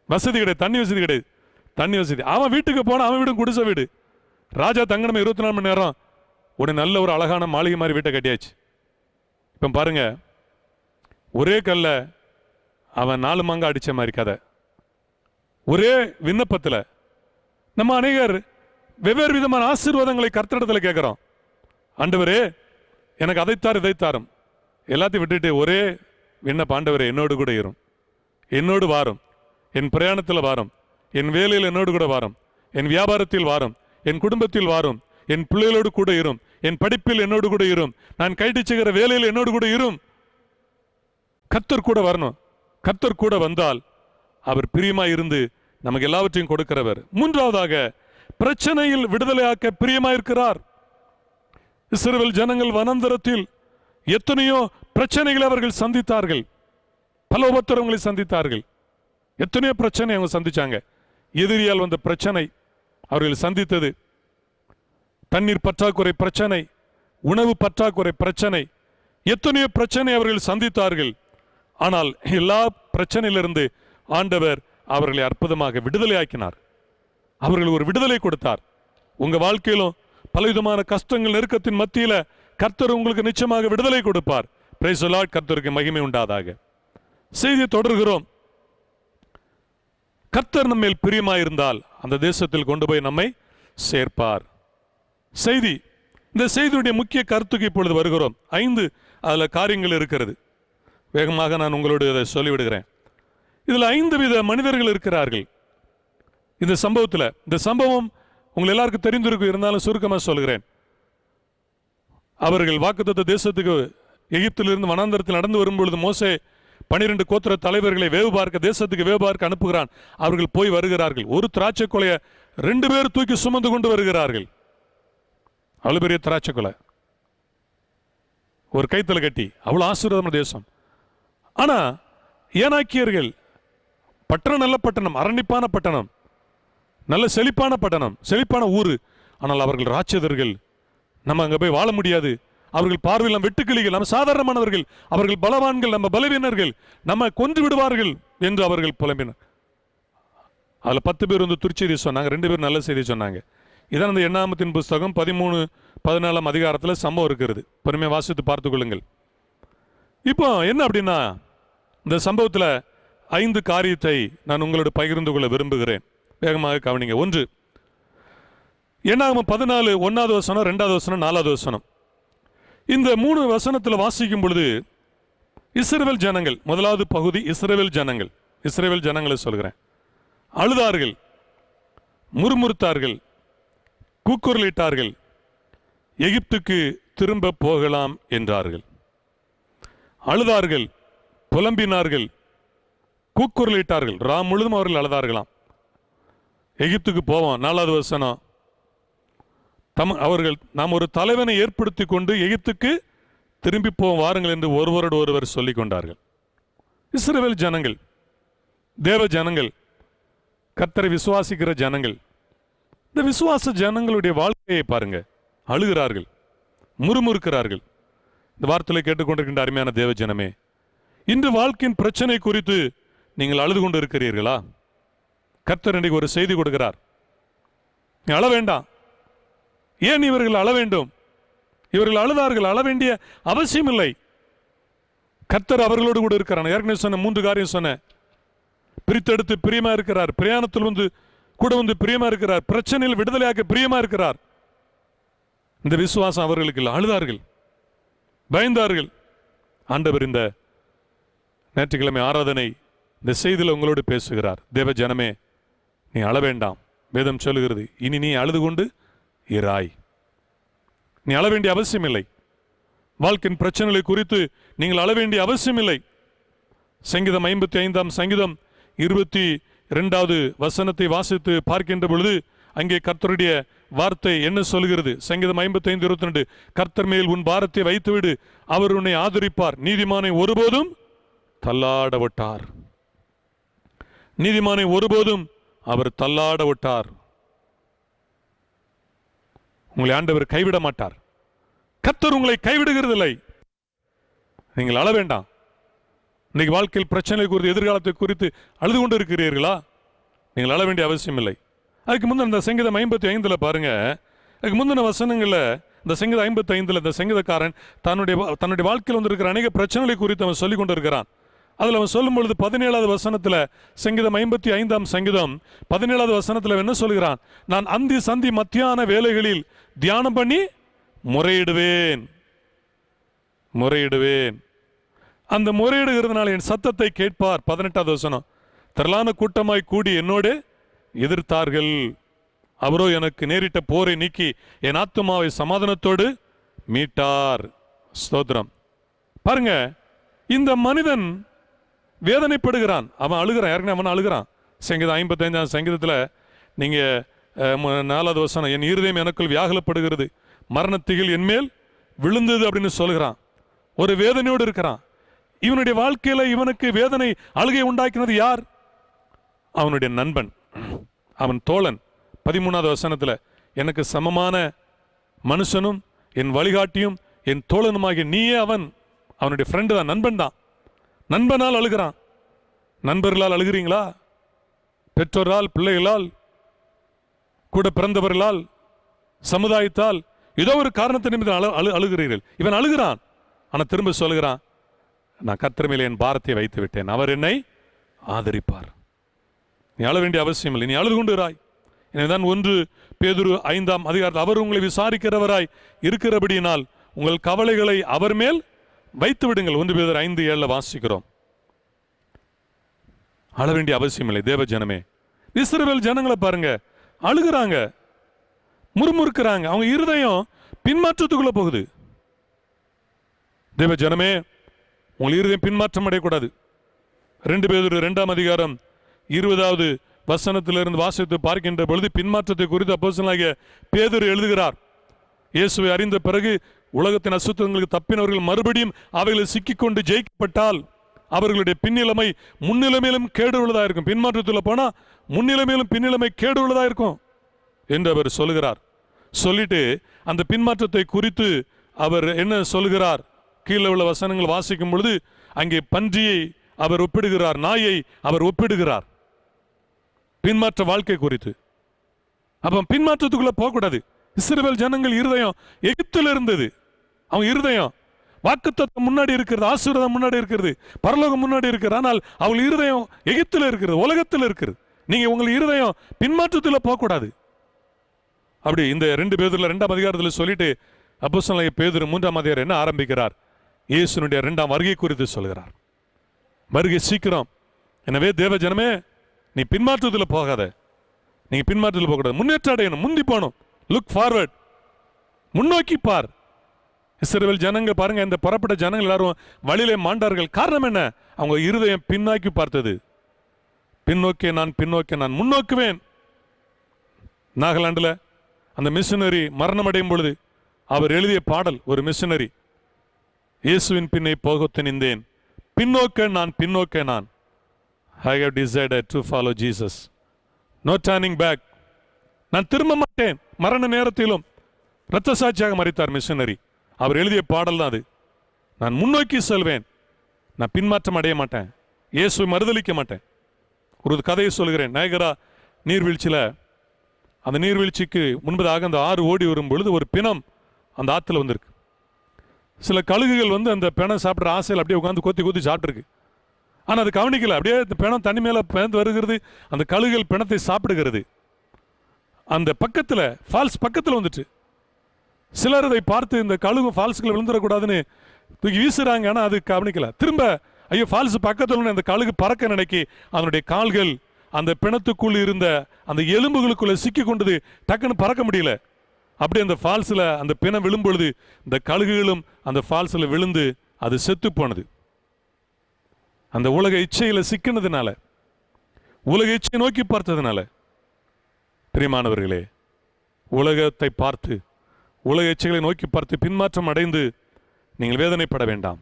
வசதி கிடையாது, தண்ணி வசதி கிடையாது. தண்ணி வசதி அவன் வீட்டுக்கு போனால் அவன் வீடு குடிசை வீடு. ராஜா தங்கணுமே 24 மணி நேரம். உடனே நல்ல ஒரு அழகான மாளிகை மாதிரி வீட்டை கட்டியாச்சு. இப்போ பாருங்க, ஒரே கல்ல அவன் 4 மாங்க அடித்த மாதிரி கதை. ஒரே விண்ணப்பத்தில் நம்ம அநேகர் வெவ்வேறு விதமான ஆசீர்வாதங்களை கர்த்தரிடத்தில் கேட்குறோம். ஆண்டவரே எனக்கு அதைத்தார் இதைத்தாரும், எல்லாத்தையும் விட்டுட்டு ஒரே விண்ணப்பம், ஆண்டவரே என்னோடு கூட இரும், என்னோடு வாரும், என் பிரயாணத்தில் வாரும், என் வேலையில் என்னோடு கூட வாரும், என் வியாபாரத்தில் வாரும், என் குடும்பத்தில் வாரும், என் பிள்ளைகளோடு கூட இரும், என் படிப்பில் என்னோடு கூட இரும், நான் கைட்டு செய்கிற வேலையில் என்னோடு கூட இரும். கர்த்தர் கூட வரணும். கர்த்தர் கூட வந்தால் அவர் பிரியமாய் இருந்து நமக்கு எல்லாவற்றையும் கொடுக்கிறவர். 3வதாக பிரச்சனையில் விடுதலையாக்க பிரியமாயிருக்கிறார். இஸ்ரவேல் ஜனங்கள் வனாந்தரத்தில் எத்தனையோ பிரச்சனைகளை அவர்கள் சந்தித்தார்கள், பல உபத்திரவங்களை சந்தித்தார்கள். எத்தனையோ பிரச்சனை அவங்க சந்திச்சாங்க. எதிரியால் வந்த பிரச்சனை அவர்கள் சந்தித்தது, தண்ணீர் பற்றாக்குறை பிரச்சனை, உணவு பற்றாக்குறை பிரச்சனை, எத்தனையோ பிரச்சனை அவர்கள் சந்தித்தார்கள். ஆனால் எல்லா பிரச்சனையிலிருந்து ஆண்டவர் அவர்களை அற்புதமாக விடுதலையாக்கினார். அவர்கள் ஒரு விடுதலை கொடுத்தார். உங்க வாழ்க்கையிலும் பலவிதமான கஷ்டங்கள் நெருக்கத்தின் மத்தியில கர்த்தர் உங்களுக்கு நிச்சயமாக விடுதலை கொடுப்பார். Praise the Lord. கர்த்தருக்கு மகிமை உண்டாதாக. செய்தியை தொடர்கிறோம். கர்த்தர் நம்மேல் பிரியமாயிருந்தால் அந்த தேசத்தில் கொண்டு போய் நம்மை சேர்ப்பார். செய்தி, இந்த செய்தியுடைய முக்கிய கருத்துக்கு இப்பொழுது வருகிறோம். 5 அதுல காரியங்கள் இருக்கிறது. வேகமாக நான் உங்களோடு இதை சொல்லிவிடுகிறேன். இதுல 5 வித மனிதர்கள் இருக்கிறார்கள் இந்த சம்பவத்தில். இந்த சம்பவம் உங்கள் எல்லாருக்கும் தெரிந்திருக்கும், இருந்தாலும் சுருக்கமாக சொல்கிறேன். அவர்கள் வாக்குத்தத்த தேசத்துக்கு எகிப்திலிருந்து வனாந்தரத்தில் நடந்து வரும்பொழுது மோசே 12 கோத்திர தலைவர்களை வேவு பார்க்க, தேசத்துக்கு வேவு பார்க்க அனுப்புகிறான். அவர்கள் போய் வருகிறார்கள். ஒரு திராட்சை கொலையை 2 பேர் தூக்கி சுமந்து கொண்டு வருகிறார்கள். அவ்வளவு பெரிய திராட்சை கொலை, ஒரு கைத்தல கட்டி, அவ்வளவு ஆசீர்வாதமான தேசம். ஆனா ஏனாக்கியர்கள் பட்டணம், நல்ல பட்டணம், அரணிப்பான பட்டணம், நல்ல செழிப்பான பட்டணம், செழிப்பான ஊரு. ஆனால் அவர்கள் ராட்சதர்கள், நம்ம அங்க போய் வாழ முடியாது, அவர்கள் பார்வையில் நம்ம வெட்டுக்கிளிகள், நம்ம சாதாரணமானவர்கள், அவர்கள் பலவான்கள், நம்ம பலவீனர்கள், நம்ம கொன்று விடுவார்கள் என்று அவர்கள் புலம்பினர். அதுல 10 பேர் வந்து துர்ச்செய்தி சொன்னாங்க, 2 பேர் நல்ல செய்தி சொன்னாங்க. இதான் அந்த எண்ணாமத்தின் புஸ்தகம் 13-14 அதிகாரத்தில் சம்பவம் இருக்கிறது. பொறுமையாக வாசித்து பார்த்துக் கொள்ளுங்கள். இப்போ என்ன அப்படின்னா, இந்த சம்பவத்தில் 5 காரியத்தை நான் உங்களோட பகிர்ந்து கொள்ள விரும்புகிறேன். வேகமாக கவனிங்க. 1, எண்ணாகமம் 14 1வது வசனம், 2வது வசனம், 4வது வசனம். இந்த 3 வசனத்தில் வாசிக்கும் பொழுது இஸ்ரவேல் ஜனங்கள், முதலாவது பகுதி இஸ்ரவேல் ஜனங்கள், இஸ்ரவேல் ஜனங்களை சொல்கிறேன், அழுதார்கள், முறுமுறுத்தார்கள், கூக்குரலிட்டார்கள், எகிப்துக்கு திரும்ப போகலாம் என்றார்கள். அழுதார்கள், புலம்பினார்கள், கூக்குரலிட்டார்கள். ராம் முழுதும் அவர்கள் அழுதார்களாம். எகிப்துக்கு போவோம். 4வது வசனம், அவர்கள் நாம் ஒரு தலைவனை ஏற்படுத்தி கொண்டு எகிப்துக்கு திரும்பி போவோம் வாருங்கள் என்று ஒருவரோடு ஒருவர் சொல்லிக் கொண்டார்கள். இஸ்ரவேல் ஜனங்கள், தேவ ஜனங்கள், கர்த்தரை விசுவாசிக்கிற ஜனங்கள். இந்த விசுவாச ஜனங்களுடைய வாழ்க்கையை பாருங்க. அழுகிறார்கள், முறுமுறுக்கிறார்கள். இந்த வார்த்தையை கேட்டுக்கொண்டிருக்கின்ற அருமையான தேவ ஜனமே, இன்று வாழ்க்கையின் பிரச்சனை குறித்து நீங்கள் அழுது கொண்டு இருக்கிறீர்களா? கர்த்தர் இன்றைக்கு ஒரு செய்தி கொடுக்கிறார். நீ அழ வேண்டாம். ஏன் இவர்கள் அழ வேண்டும்? இவர்கள் அழுதார்கள், அழ வேண்டிய அவசியம் இல்லை. கர்த்தர் அவர்களோடு கூட இருக்கிறார். ஏற்கனவே சொன்ன 3 காரியம் சொன்னேன். பிரித்தெடுத்து பிரியமா இருக்கிறார், பிரயாணத்தில் வந்து கூட வந்து பிரியமா இருக்கிறார், பிரச்சனையில் விடுதலையாக்க பிரியமா இருக்கிறார். இந்த விசுவாசம் அவர்களுக்கு இல்லை. அழுதார்கள், பயந்தார்கள். ஆண்டவர் இந்த ஞாயிற்றுக்கிழமை ஆராதனை இந்த செய்தியில் உங்களோடு பேசுகிறார். தேவ ஜனமே, நீ அழ வேண்டாம். வேதம் சொல்லுகிறது, இனி நீ அழுது கொண்டு இராய். நீ அழ வேண்டிய அவசியம் இல்லை. வாழ்க்கையின் பிரச்சனைகளை குறித்து நீங்கள் அழ வேண்டிய அவசியம் இல்லை. சங்கீதம் 55 சங்கீதம் 22வது வசனத்தை வாசித்து பார்க்கின்ற பொழுது அங்கே கர்த்தருடைய வார்த்தை என்ன சொல்கிறது? சங்கீதம் 55:22, கர்த்தர் மேல் உன் பாரத்தை வைத்துவிடு, அவர் உன்னை ஆதரிப்பார், நீதிமானை ஒருபோதும் தள்ளாட விட்டார். நீதிமானை ஒருபோதும் அவர் தள்ளாட விட்டார். உங்களை ஆண்டவர் கைவிட மாட்டார். கர்த்தர் உங்களை கைவிடுகிறதில்லை. நீங்கள் அழ வேண்டாம். இன்னைக்கு வாழ்க்கையில் பிரச்சனை குறித்து, எதிர்காலத்தை குறித்து அழுது கொண்டு இருக்கிறீர்களா? நீங்கள் அழ வேண்டிய அவசியம் இல்லை. அதுக்கு முந்தின இந்த சங்கீதம் 55 பாருங்க. அதுக்கு முந்தின வசனங்கள்ல இந்த சங்கீதம் 55 இந்த சங்கீதக்காரன் தன்னுடைய வாழ்க்கையில் வந்திருக்கிற அநேக பிரச்சனைகளை குறித்து அவன் சொல்லிக் கொண்டு இருக்கிறான். அதில் அவன் சொல்லும் பொழுது 17வது வசனத்தில், சங்கீதம் 55 சங்கீதம் 17வது வசனத்தில் என்ன சொல்கிறான்? நான் அந்தி சந்தி மத்தியான வேலைகளில் தியானம் பண்ணி முறையிடுவேன். அந்த முறையிடுகிறதுனால என் சத்தத்தை கேட்பார். 18வது வசனம், திரளான கூட்டமாய் கூடி என்னோடு எதிர்த்தார்கள், அவரோ எனக்கு நேரிட்ட போரை நீக்கி என் ஆத்துமாவை சமாதானத்தோடு மீட்டார். ஸ்தோத்திரம். பாருங்க, இந்த மனிதன் வேதனைப்படுகிறான், அவன் அழுகிறான். யாருக்குன்னா அவன் அழுகிறான். சங்கீதம் 55 சங்கீதத்தில் நீங்க 4வது வசனம், என் இருதயம் எனக்குள் வியாகுலப்படுகிறது, மரணத்திகள் என்மேல் விழுந்தது அப்படின்னு சொல்கிறான். ஒரு வேதனையோடு இருக்கிறான். இவனுடைய வாழ்க்கையில இவனுக்கு வேதனை அழுகை உண்டாக்கினது யார்? அவனுடைய நண்பன், அவன் தோழன். 13வது வசனத்துல, எனக்கு சமமான மனுஷனும் என் வழிகாட்டியும் என் தோழனுமாகிய நீயே அவனுடைய ஃப்ரெண்டு தான், நண்பன் தான். நண்பனால் அழுகிறான். நண்பர்களால் அழுகிறீங்களா? பெற்றோரால், பிள்ளைகளால், கூட பிறந்தவர்களால், சமுதாயத்தால், ஏதோ ஒரு காரணத்தை நிமித்தம் அழுகிறீர்கள். இவன் அழுகிறான். ஆனால் திரும்ப சொல்கிறான், நான் கர்த்தர் மேலே என் பாரத்தை வைத்து விட்டேன், அவர் என்னை ஆதரிப்பார். நீ அழ வேண்டிய அவசியம் இல்லை. நீ அழுது கொண்டு இராய். எனவேதான் 1 பேதுரு 5ஆம் அதிகாரத்தில், அவர் உங்களை விசாரிக்கிறவராய் இருக்கிறபடியினால் உங்கள் கவலைகளை அவர் மேல் வைத்து விடுங்கள். 1 பேதுரு 5:7 வாசிக்கிறோம். அழ வேண்டிய அவசியம் இல்லை. தேவ ஜனமே, இஸ்ரவேல் ஜனங்களை பாருங்க, அழுகிறாங்க, முறுமுறுக்கிறாங்க. அவங்க இருதயம் பின்மாற்றத்துக்குள்ள போகுது. தேவ ஜனமே, உங்கள் இருதயம் பின்மாற்றம் அடையக்கூடாது. 2 பேதுரு 2ஆம் அதிகாரம் 20வது வசனத்திலிருந்து வாசித்து பார்க்கின்ற பொழுது பின்மாற்றத்தை குறித்து அப்போஸ்தலனாகிய பேதுரு எழுதுகிறார். இயேசுவை அறிந்த பிறகு உலகத்தின் அசுத்தங்களுக்கு தப்பினவர்கள் மறுபடியும் அவைகளை சிக்கிக்கொண்டு ஜெயிக்கப்பட்டால் அவர்களுடைய பின்னிலைமை முன்னிலைமையிலும் கேடு உள்ளதா இருக்கும். பின்மாற்றத்தில் போனா முன்னிலைமையிலும் பின்னிலைமை கேடு உள்ளதா இருக்கும் என்று அவர் சொல்லுகிறார். சொல்லிட்டு அந்த பின்மாற்றத்தை குறித்து அவர் என்ன சொல்லுகிறார்? கீழே உள்ள வசனங்கள் வாசிக்கும் பொழுது அங்கே பன்றியை அவர் ஒப்பிடுகிறார், நாயை அவர் ஒப்பிடுகிறார் பின்மாற்ற வாழ்க்கை குறித்து. அப்ப பின்மாற்றத்துக்குள்ள போகக்கூடாது. இஸ்ரவேல் ஜனங்கள் இருதயம் எகிப்தில் இருந்தது. அவங்க இருதயம் வாக்குத்தத்தம் முன்னாடி இருக்கிறது, ஆசீர்வாதம் முன்னாடி இருக்கிறது, பரலோகம் முன்னாடி இருக்கிறது. ஆனால் அவங்க இருதயம் எகிப்தில் இருக்கிறது, உலகத்தில் இருக்கிறது. நீங்க உங்கள் இருதயம் பின்மாற்றத்தில் போகக்கூடாது. அப்படி இந்த 2 பேதுருல 2ஆம் அதிகாரத்தில் சொல்லிட்டு அப்போஸ்தலனாகிய பேதுரு 3ஆம் அதிகாரம் என்ன ஆரம்பிக்கிறார்? இயேசுனுடைய 2ஆம் வருகை குறித்து சொல்கிறார். வருகை சீக்கிரம். எனவே தேவ ஜனமே, நீ பின்மாற்றத்தில் போகாத. நீங்க பின்மாற்றத்தில் போகக்கூடாது. முன்னேற்றம் அடையணும், முந்தி போகணும். லுக் ஃபார்வர்ட், முன்னோக்கி பார். இஸ்ரவேல் ஜனங்க பாருங்க, இந்த புறப்பட்ட ஜனங்கள் எல்லாரும் வழியிலே மாண்டார்கள். காரணம் என்ன? அவங்க இருதயம் பின்னாக்கி பார்த்தது. பின்னோக்கே நான் முன்னோக்குவேன். நாகாலாண்டில் அந்த மிஷனரி மரணம் அடையும் பொழுது அவர் எழுதிய பாடல், ஒரு மிஷனரி, இயேசுவின் பின்னே போக துணிந்தேன், பின்னோக்க நான் I have decided to follow Jesus. No turning back. நான் திரும்ப மாட்டேன். மரண நேரத்திலும் இரத்த சாட்சியாக மரித்தார் மிஷனரி. அவர் எழுதிய பாடல் தான் அது. நான் முன்னோக்கி செல்வேன், நான் பின்மாற்றம் அடைய மாட்டேன், இயேசுவை மறுதலிக்க மாட்டேன். ஒரு கதையை சொல்கிறேன். நயகரா நீர்வீழ்ச்சியில், அந்த நீர்வீழ்ச்சிக்கு முன்பதாக அந்த ஆறு ஓடி வரும் பொழுது ஒரு பிணம் அந்த ஆற்றுல வந்திருக்கு. சில கழுகுகள் அந்த பிணம் சாப்பிட்ற ஆசையில் அப்படியே உட்காந்து கொத்தி கொத்தி சாப்பிட்ருக்கு. ஆனால் அது கவனிக்கல. அப்படியே இந்த பிணம் தண்ணி மேலே பிறந்து வருகிறது, அந்த கழுகுகள் பிணத்தை சாப்பிடுகிறது. அந்த பக்கத்தில் ஃபால்ஸ் பக்கத்தில் வந்துட்டு சிலர் அதை பார்த்து இந்த கழுகு ஃபால்ஸுக்குள்ள விழுந்துடக்கூடாதுன்னு தூக்கி வீசுறாங்க. ஆனால் அது கவனிக்கல. திரும்ப ஐயோ ஃபால்ஸ் பக்கத்தில் அந்த கழுகு பறக்க நினைக்கி அதனுடைய கால்கள் அந்த பிணத்துக்குள் இருந்த அந்த எலும்புகளுக்குள்ள சிக்கி கொண்டது, டக்குன்னு பறக்க முடியல. அப்படி அந்த ஃபால்ஸில் அந்த பிணம் விழும் பொழுது இந்த கழுகுகளும் அந்த ஃபால்ஸில் விழுந்து அது செத்து போனது. அந்த உலக இச்சையில் சிக்கினதுனால, உலக இச்சை நோக்கி பார்த்ததுனால. பிரியமானவர்களே, உலகத்தை பார்த்து, உலக இச்சைகளை நோக்கி பார்த்து பின்மாற்றம் அடைந்து நீங்கள் வேதனைப்பட வேண்டாம்.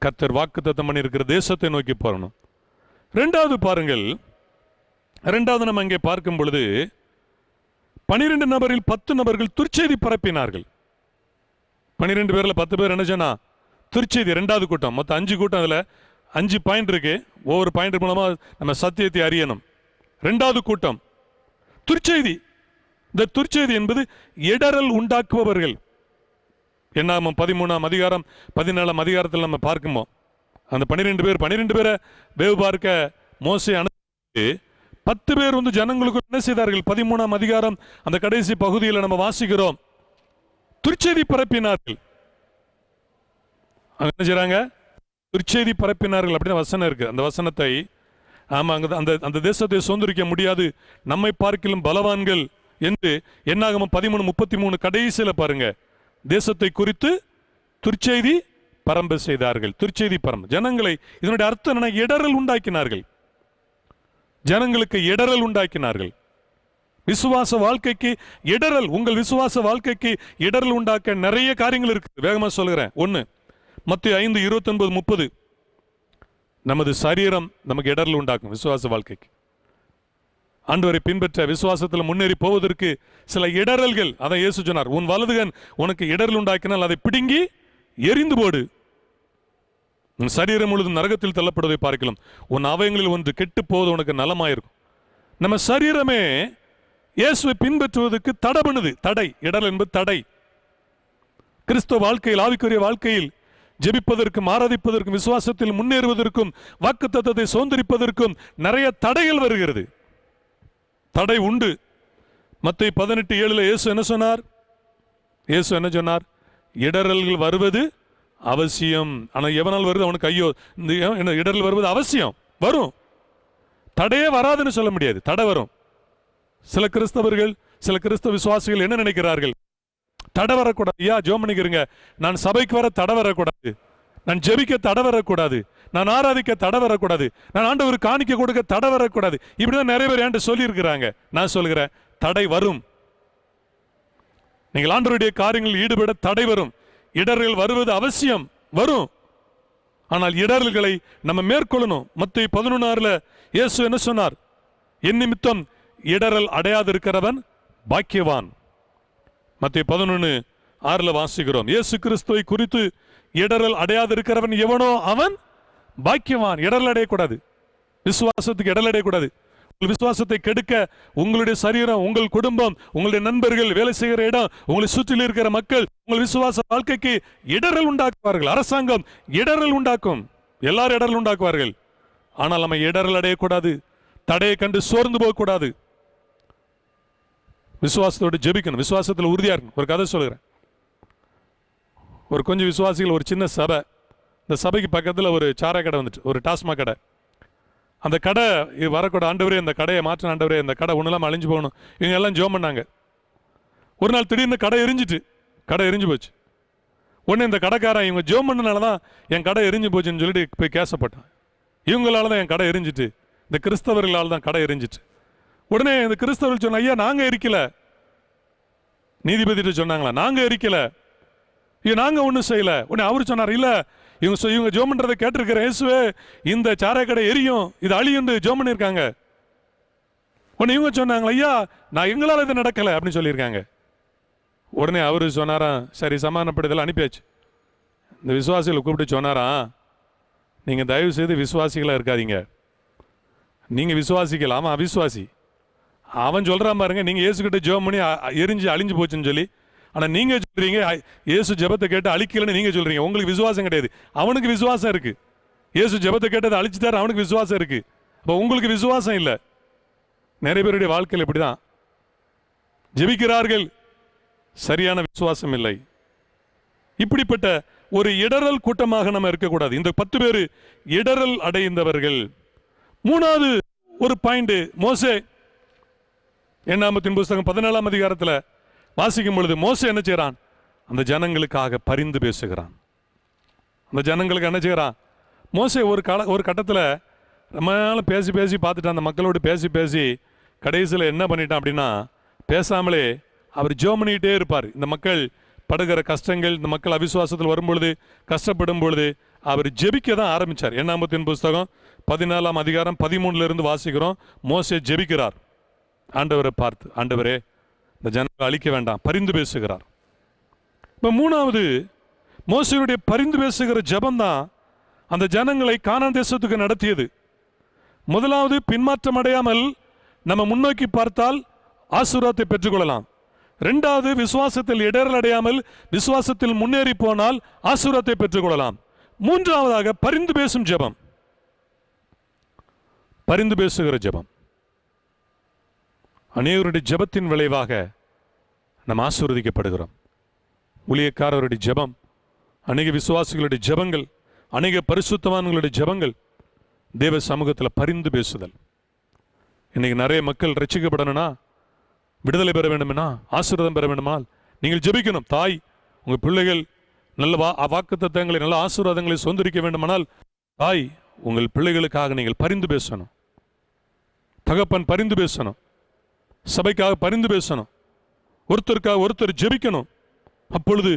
கர்த்தர் வாக்குத்தத்தம் பண்ணியிருக்கிற தேசத்தை நோக்கி போறணும். ரெண்டாவது பாருங்கள், ரெண்டாவது நம்ம இங்கே பார்க்கும் பொழுது 12 நபரில் 10 நபர்கள் துர்ச்செய்தி பரப்பினார்கள். 12 பேர்ல 10 பேர் என்ன சொன்னா துர்ச்செய்தி. ரெண்டாவது கூட்டம், மொத்தம் 5 கூட்டம், அதுல 5 பாயிண்ட் இருக்கு. ஒவ்வொரு பாயிண்ட் மூலமா நம்ம சத்தியத்தை அறியணும். ரெண்டாவது கூட்டம் துர்ச்செய்தி. இந்த துர்ச்செய்தி என்பது இடரல் உண்டாக்குபவர்கள். என்னாகும் 13ஆம் அதிகாரம் 14ஆம் அதிகாரத்தில் நம்ம பார்க்கும்போது அந்த 12 பேரை வேவு பார்க்க மோசே அனுப்பி 10 பேர் ஜனங்களுக்கு என்ன செய்தார்கள்? 13ஆம் அதிகாரம் அந்த கடைசி பகுதியில் நம்ம வாசிக்கிறோம். துர்ச்செய்தி பரப்பினார்கள். என்ன செய்றாங்க? துர்ச்செய்தி பரப்பினார்கள் அப்படின்னு வசனம் இருக்கு. அந்த வசனத்தை ஆமா அந்த அந்த தேசத்தை சுதந்திரிக்க முடியாது, நம்மை பார்க்கிலும் பலவான்கள் என்று என்னாகும் 13:33 கடைசியில பாருங்க, தேசத்தை குறித்து துர்ச்செய்தி பரம்ப செய்தார்கள். துர்ச்செய்தி பரம்ப ஜனங்களை, இதனுடைய அர்த்தம் என்ன? இடரல் உண்டாக்கினார்கள். ஜனங்களுக்கு இடரல் உண்டாக்கினார்கள். விசுவாச வாழ்க்கைக்கு இடரல், உங்கள் விசுவாச வாழ்க்கைக்கு இடரல் உண்டாக்க நிறைய காரியங்கள் இருக்கு. வேகமா சொல்கிறேன். 1 மத்தேயு 5:29-30 நமது சரீரம் நமக்கு இடரல் உண்டாக்கும். விசுவாச வாழ்க்கைக்கு ஆண்டவரை பின்பற்ற விசுவாசத்தில் முன்னேறி போவதற்கு சில இடரல்கள், அதை இயேசு சொன்னார். உன் வலதுகன் உனக்கு இடரல் உண்டாக்கினால் அதை பிடுங்கி எரிந்து போடு. உன் சரீரம் முழுதும் நரகத்தில் தள்ளப்படுவதை பார்க்கலாம். உன் அவயங்களில் ஒன்று கெட்டு போவது உனக்கு நலமாயிருக்கும். நம்ம சரீரமே இயேசுவை பின்பற்றுவதற்கு தடை பண்ணுது. தடை, இடரல் என்பது தடை. கிறிஸ்தவ வாழ்க்கையில், ஆவிக்குரிய வாழ்க்கையில் ஜெபிப்பதற்கும் ஆராதிப்பதற்கும் விசுவாசத்தில் முன்னேறுவதற்கும் வாக்குத்தத்தத்தை சுதந்திரிப்பதற்கும் நிறைய தடைகள் வருகிறது. தடை உண்டு. மத்தேயு 18:7 இயேசு என்ன சொன்னார்? இயேசு என்ன சொன்னார்? இடரல்கள் வருவது அவசியம். ஆனால் எவனால் வருது அவனுக்கு ஐயோ. இந்த இடரல் வருவது அவசியம். வரும், தடையே வராதுன்னு சொல்ல முடியாது. தடை வரும். சில கிறிஸ்தவர்கள், சில கிறிஸ்தவ விசுவாசிகள் என்ன நினைக்கிறார்கள்? தடை வரக்கூடாது. ஐயா ஜெபம் பண்ணிக்கிறீங்க, நான் சபைக்கு வர தடை வரக்கூடாது, நான் ஜெபிக்க தடை வரக்கூடாது, நான் ஆராதிக்க தடை வரக்கூடாது, நான் ஆண்டவருக்கு காணிக்க கொடுக்க தடை வரக்கூடாது. இப்படிதான் நிறைய பேர் என்கிட்ட சொல்லி இருக்கிறாங்க. நான் சொல்கிறேன், தடை வரும். நீங்கள் ஆண்டவருடைய காரியங்களில் ஈடுபட தடை வரும். இடர்கள் வருவது அவசியம், வரும். ஆனால் இடர்களை நம்ம மேற்கொள்ளணும். மத்தேயு 11:6 இயேசு என்ன சொன்னார்? என் நிமித்தம் இடரல் அடையாது இருக்கிறவன் பாக்கியவான். மத்தேயு 11:6 வாசிக்கிறோம். இயேசு கிறிஸ்துவை குறித்து இடரல் அடையாது இருக்கிறவன் எவனோ அவன் பாக்கியவான். இடரல் அடையக்கூடாது. விசுவாசத்துக்கு இடரல் அடையக்கூடாது. விசுவாசத்தை கெடுக்க உங்களுடைய சரீரம், உங்கள் குடும்பம், உங்களுடைய நண்பர்கள், வேலை செய்கிற இடம், உங்களை சுற்றில் இருக்கிற மக்கள் உங்கள் விசுவாச வாழ்க்கைக்கு இடரல் உண்டாக்குவார்கள். அரசாங்கம் இடரல் உண்டாக்கும். எல்லாரும் இடரல் உண்டாக்குவார்கள். ஆனால் நம்ம இடரல் அடையக்கூடாது. தடையை கண்டு சோர்ந்து போகக்கூடாது. விசுவாசத்தோடு ஜெபிக்கணும். விசுவாசத்தில் உறுதியா இருக்கணும். ஒரு கதை சொல்கிறேன். ஒரு கொஞ்சம் விசுவாசிகள், ஒரு சின்ன சபை. இந்த சபைக்கு பக்கத்தில் ஒரு சாராய கடை வந்துட்டு, ஒரு டாஸ்மாக் கடை. அந்த கடை வரக்கூட, ஆண்டவரே இந்த கடையை மாற்றின ஆண்டவரே, இந்த கடை ஒன்றுலாம் அழிஞ்சு போகணும். இவங்க எல்லாம் ஜெபம் பண்ணாங்க. ஒரு நாள் திடீர்னு கடை எரிஞ்சு போச்சு. உடனே இந்த கடைக்காரன் இவங்க ஜெபம் பண்ணனால தான் என் கடை எரிஞ்சு போச்சுன்னு சொல்லிட்டு போய் கேசப்பட்டான். இவங்களால தான் என் கடை எரிஞ்சிட்டு, இந்த கிறிஸ்தவர்களால் தான் கடை எரிஞ்சிட்டு. உடனே இந்த கிறிஸ்தவர்கள் சொன்ன, ஐயா நாங்க எரிக்கல. நீதிபதிட்டு சொன்னாங்களா, நாங்க எரிக்கல, நாங்க ஒண்ணும் செய்யல. உடனே அவரு சொன்னார், இல்ல இவங்க ஜெபம் பண்றதை கேட்டிருக்கிறேன், இயேசுவே இந்த சாராய கடை எரியும், இது அழியும் ஜெபம் பண்ணியிருக்காங்க. உடனே இவங்க சொன்னாங்களா, ஐயா நான் எங்களால் இது நடக்கல அப்படின்னு சொல்லியிருக்காங்க. உடனே அவரு சொன்னாராம், சரி சமாதானப்படுதல் அனுப்பியாச்சு. இந்த விசுவாசிகளை கூப்பிட்டு சொன்னாராம், நீங்கள் தயவு செய்து விசுவாசிகளாக இருக்காதீங்க. நீங்கள் விசுவாசிகள், அவன் அவிசுவாசி. அவன் சொல்கிறான் பாருங்க, நீங்கள் இயேசுக்கிட்ட ஜெபம் பண்ணி எரிஞ்சு அழிஞ்சு போச்சுன்னு சொல்லி. ஆனால் நீங்கள் சொல்கிறீங்க இயேசு ஜெபத்தை கேட்டு அழிக்கலன்னு நீங்கள் சொல்கிறீங்க. உங்களுக்கு விசுவாசம் கிடையாது, அவனுக்கு விசுவாசம் இருக்குது. இயேசு ஜெபத்தை கேட்டதை அழிச்சுட்டார், அவனுக்கு விசுவாசம் இருக்குது. அப்போ உங்களுக்கு விசுவாசம் இல்லை. நிறைய பேருடைய வாழ்க்கையில் இப்படி தான் ஜெபிக்கிறார்கள், சரியான விசுவாசம் இல்லை. இப்படிப்பட்ட ஒரு இடரல் கூட்டமாக நம்ம இருக்கக்கூடாது. இந்த 10 பேர் இடரல் அடைந்தவர்கள். மூணாவது ஒரு பாயிண்ட், மோசே. எண்ணாகமத்தின் புஸ்தகம் 17ஆம் அதிகாரத்தில் வாசிக்கும் பொழுது மோசே என்ன செய்கிறான்? அந்த ஜனங்களுக்காக பரிந்து பேசுகிறான். அந்த ஜனங்களுக்கு என்ன செய்கிறான்? மோசே ஒரு கட்டத்தில் ரொம்ப நாள் பேசி பேசி பார்த்துட்டு அந்த மக்களோடு பேசி பேசி கடைசியில் என்ன பண்ணிட்டான் அப்படின்னா, பேசாமலே அவர் ஜெபம் பண்ணிக்கிட்டே இருப்பார். இந்த மக்கள் படுகிற கஷ்டங்கள், இந்த மக்கள் அவிசுவாசத்தில் வரும்பொழுது, கஷ்டப்படும் பொழுது அவர் ஜெபிக்க தான் ஆரம்பித்தார். எண்ணாகமத்தின் புஸ்தகம் 14ஆம் அதிகாரம் 13 வாசிக்கிறோம். மோசே ஜெபிக்கிறார், ஆண்டவரை பார்த்து, ஆண்டவரே இந்த ஜனங்களை அழிக்க வேண்டாம், பரிந்து பேசுகிறார். இப்போ மூணாவது மோசேயுடைய பரிந்து பேசுகிற ஜெபம் தான் அந்த ஜனங்களை கானான் தேசத்துக்கு நடத்தியது. முதலாவது, பின்மாற்றம் அடையாமல் நம்ம முன்னோக்கி பார்த்தால் ஆசீர்வாதத்தை பெற்றுக்கொள்ளலாம். இரண்டாவது, விசுவாசத்தில் இடரல் அடையாமல் விசுவாசத்தில் முன்னேறி போனால் ஆசீர்வாதத்தை பெற்றுக்கொள்ளலாம். மூன்றாவதாக பரிந்து பேசும் ஜெபம், பரிந்து பேசுகிற ஜெபம். அநேகருடைய ஜெபத்தின் விளைவாக நாம் ஆசீர்வதிக்கப்படுகிறோம். ஊழியக்காரருடைய ஜெபம், அநேக விசுவாசிகளுடைய ஜெபங்கள், அநேக பரிசுத்தவான்களுடைய ஜெபங்கள், தேவ சமூகத்தில் பரிந்து பேசுதல். இன்னைக்கு நிறைய மக்கள் ரட்சிக்கப்படணும்னா, விடுதலை பெற வேண்டுமெனா, ஆசீர்வாதம் பெற வேண்டுமானால் நீங்கள் ஜெபிக்கணும். தாய், உங்கள் பிள்ளைகள் நல்ல வாக்குத்தத்தங்களை, நல்ல ஆசீர்வாதங்களை சொந்தரிக்க வேண்டுமானால் தாய், உங்கள் பிள்ளைகளுக்காக நீங்கள் பரிந்து பேசணும். தகப்பன் பரிந்து பேசணும், சபைக்காக பரிந்து பேசணும், ஒருத்தருக்காக ஒருத்தர் ஜெபிக்கணும். அப்பொழுது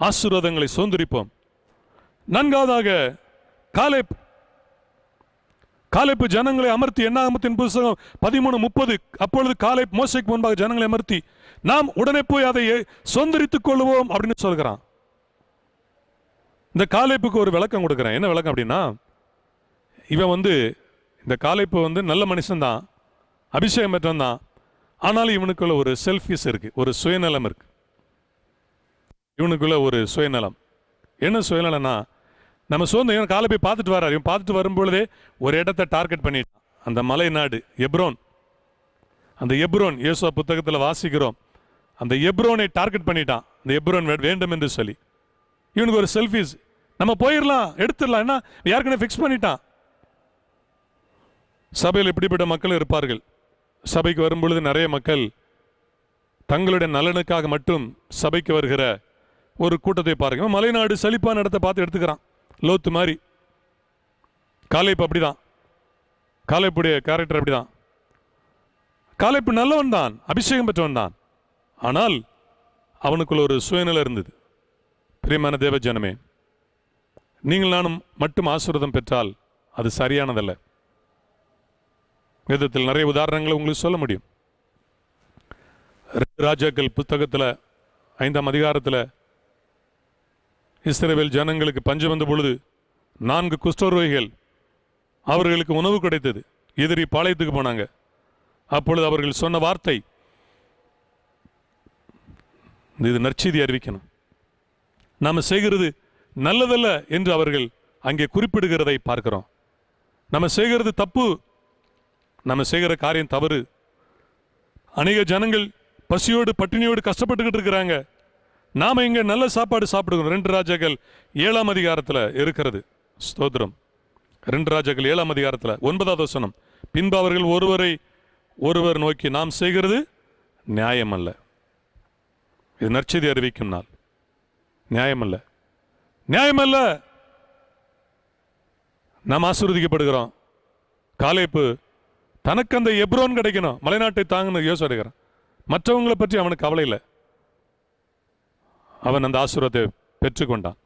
ஆசீர்வாதங்களை சொந்தரிப்போம். நான்காவதாக காலேப் ஜனங்களை அமர்த்தி, எண்ணாகமத்தின் புஸ்தகம் 13:30, அப்பொழுது காலேப் மோசேக்கு முன்பாக ஜனங்களை அமர்த்தி, நாம் உடனே போய் அதை சொந்தரித்துக் கொள்வோம் அப்படின்னு சொல்கிறான். இந்த காலேப்புக்கு ஒரு விளக்கம் கொடுக்குறேன். என்ன விளக்கம் அப்படின்னா, இவன் இந்த காலேப்பு நல்ல மனுஷன்தான், அபிஷேகம் பெற்றவன் தான். ஆனாலும் இவனுக்குள்ள ஒரு செல்ஃபிஸ் இருக்கு, ஒரு சுயநலம் இருக்கு. இவனுக்குள்ள ஒரு சுயநலம். என்ன சுயநலம்னா, நம்ம இவன் காலை போய் பார்த்துட்டு வர்றார். இவன் பார்த்துட்டு வரும்பொழுதே ஒரு இடத்தை டார்கெட் பண்ணிட்டான், அந்த மலை நாடு எப்ரோன். அந்த எப்ரோன் இயேசுவா புத்தகத்தில் வாசிக்கிறோம். அந்த எப்ரோனை டார்கெட் பண்ணிட்டான். அந்த எப்ரோன் வேண்டும் என்று சொல்லி இவனுக்கு ஒரு செல்ஃபிஸ், நம்ம போயிடலாம், எடுத்துடலாம், என்ன யாருக்குன்னு ஃபிக்ஸ் பண்ணிட்டான். சபையில் இப்படிப்பட்ட மக்கள் இருப்பார்கள். சபைக்கு வரும்பொழுது நிறைய மக்கள் தங்களுடைய நலனுக்காக மட்டும் சபைக்கு வருகிற ஒரு கூட்டத்தை பாருங்க. மலைநாடு செழிப்பான இடத்தை பார்த்து எடுத்துக்கிறான், லோத்து மாதிரி. காலேப் அப்படிதான், காலேப்புடைய கேரக்டர் அப்படிதான். காலேப்பு நல்லவன் தான், அபிஷேகம் பெற்றவன் தான். ஆனால் அவனுக்குள்ள ஒரு சுயநலம் இருந்தது. பிரியமான தேவ ஜனமே, நீங்கள் நானும் மட்டும் ஆசீர்வாதம் பெற்றால் அது சரியானதல்ல. வேதத்தில் நிறைய உதாரணங்களை உங்களுக்கு சொல்ல முடியும். ராஜாக்கள் புத்தகத்தில் 5ஆம் அதிகாரத்தில் இஸ்ரவேல் ஜனங்களுக்கு பஞ்சம் வந்த பொழுது 4 குஷ்டரோகிகள், அவர்களுக்கு உணவு கிடைத்தது. எதிரி பாளையத்துக்கு போனாங்க. அப்பொழுது அவர்கள் சொன்ன வார்த்தை, இது நற்செய்தி அறிவிக்கணும், நாம செய்கிறது நல்லதல்ல என்று அவர்கள் அங்கே குறிப்பிடுகிறதை பார்க்கிறோம். நம்ம செய்கிறது தப்பு, நம்ம செய்கிற காரியம் தவறு. அநேக ஜனங்கள் பசியோடு பட்டினியோடு கஷ்டப்பட்டுக்கிட்டு இருக்கிறாங்க. நாம இங்க நல்ல சாப்பாடு சாப்பிடுகிறோம். 2 ராஜாக்கள் 7ஆம் அதிகாரத்தில் இருக்கிறது. ஸ்தோத்திரம். 2 ராஜாக்கள் 7ஆம் அதிகாரத்தில் 9வது வசனம், பின்பு அவர்கள் ஒருவரை ஒருவர் நோக்கி, நாம் செய்கிறது நியாயம் அல்ல. இது நற்செய்தி அறிவிக்கும் நாள். நியாயம் அல்ல, நியாயம் அல்ல. நாம் ஆசீர்வதிக்கப்படுகிறோம். காலேப்பு தனக்கு அந்த எப்ரோன் கிடைக்கணும், மலைநாட்டை தாங்கன்னு யோசனை எடுக்கிறான். மற்றவங்களை பற்றி அவனுக்கு கவலை இல்லை. அவன் அந்த ஆசீர்வாதத்தை பெற்றுக்கொண்டான்.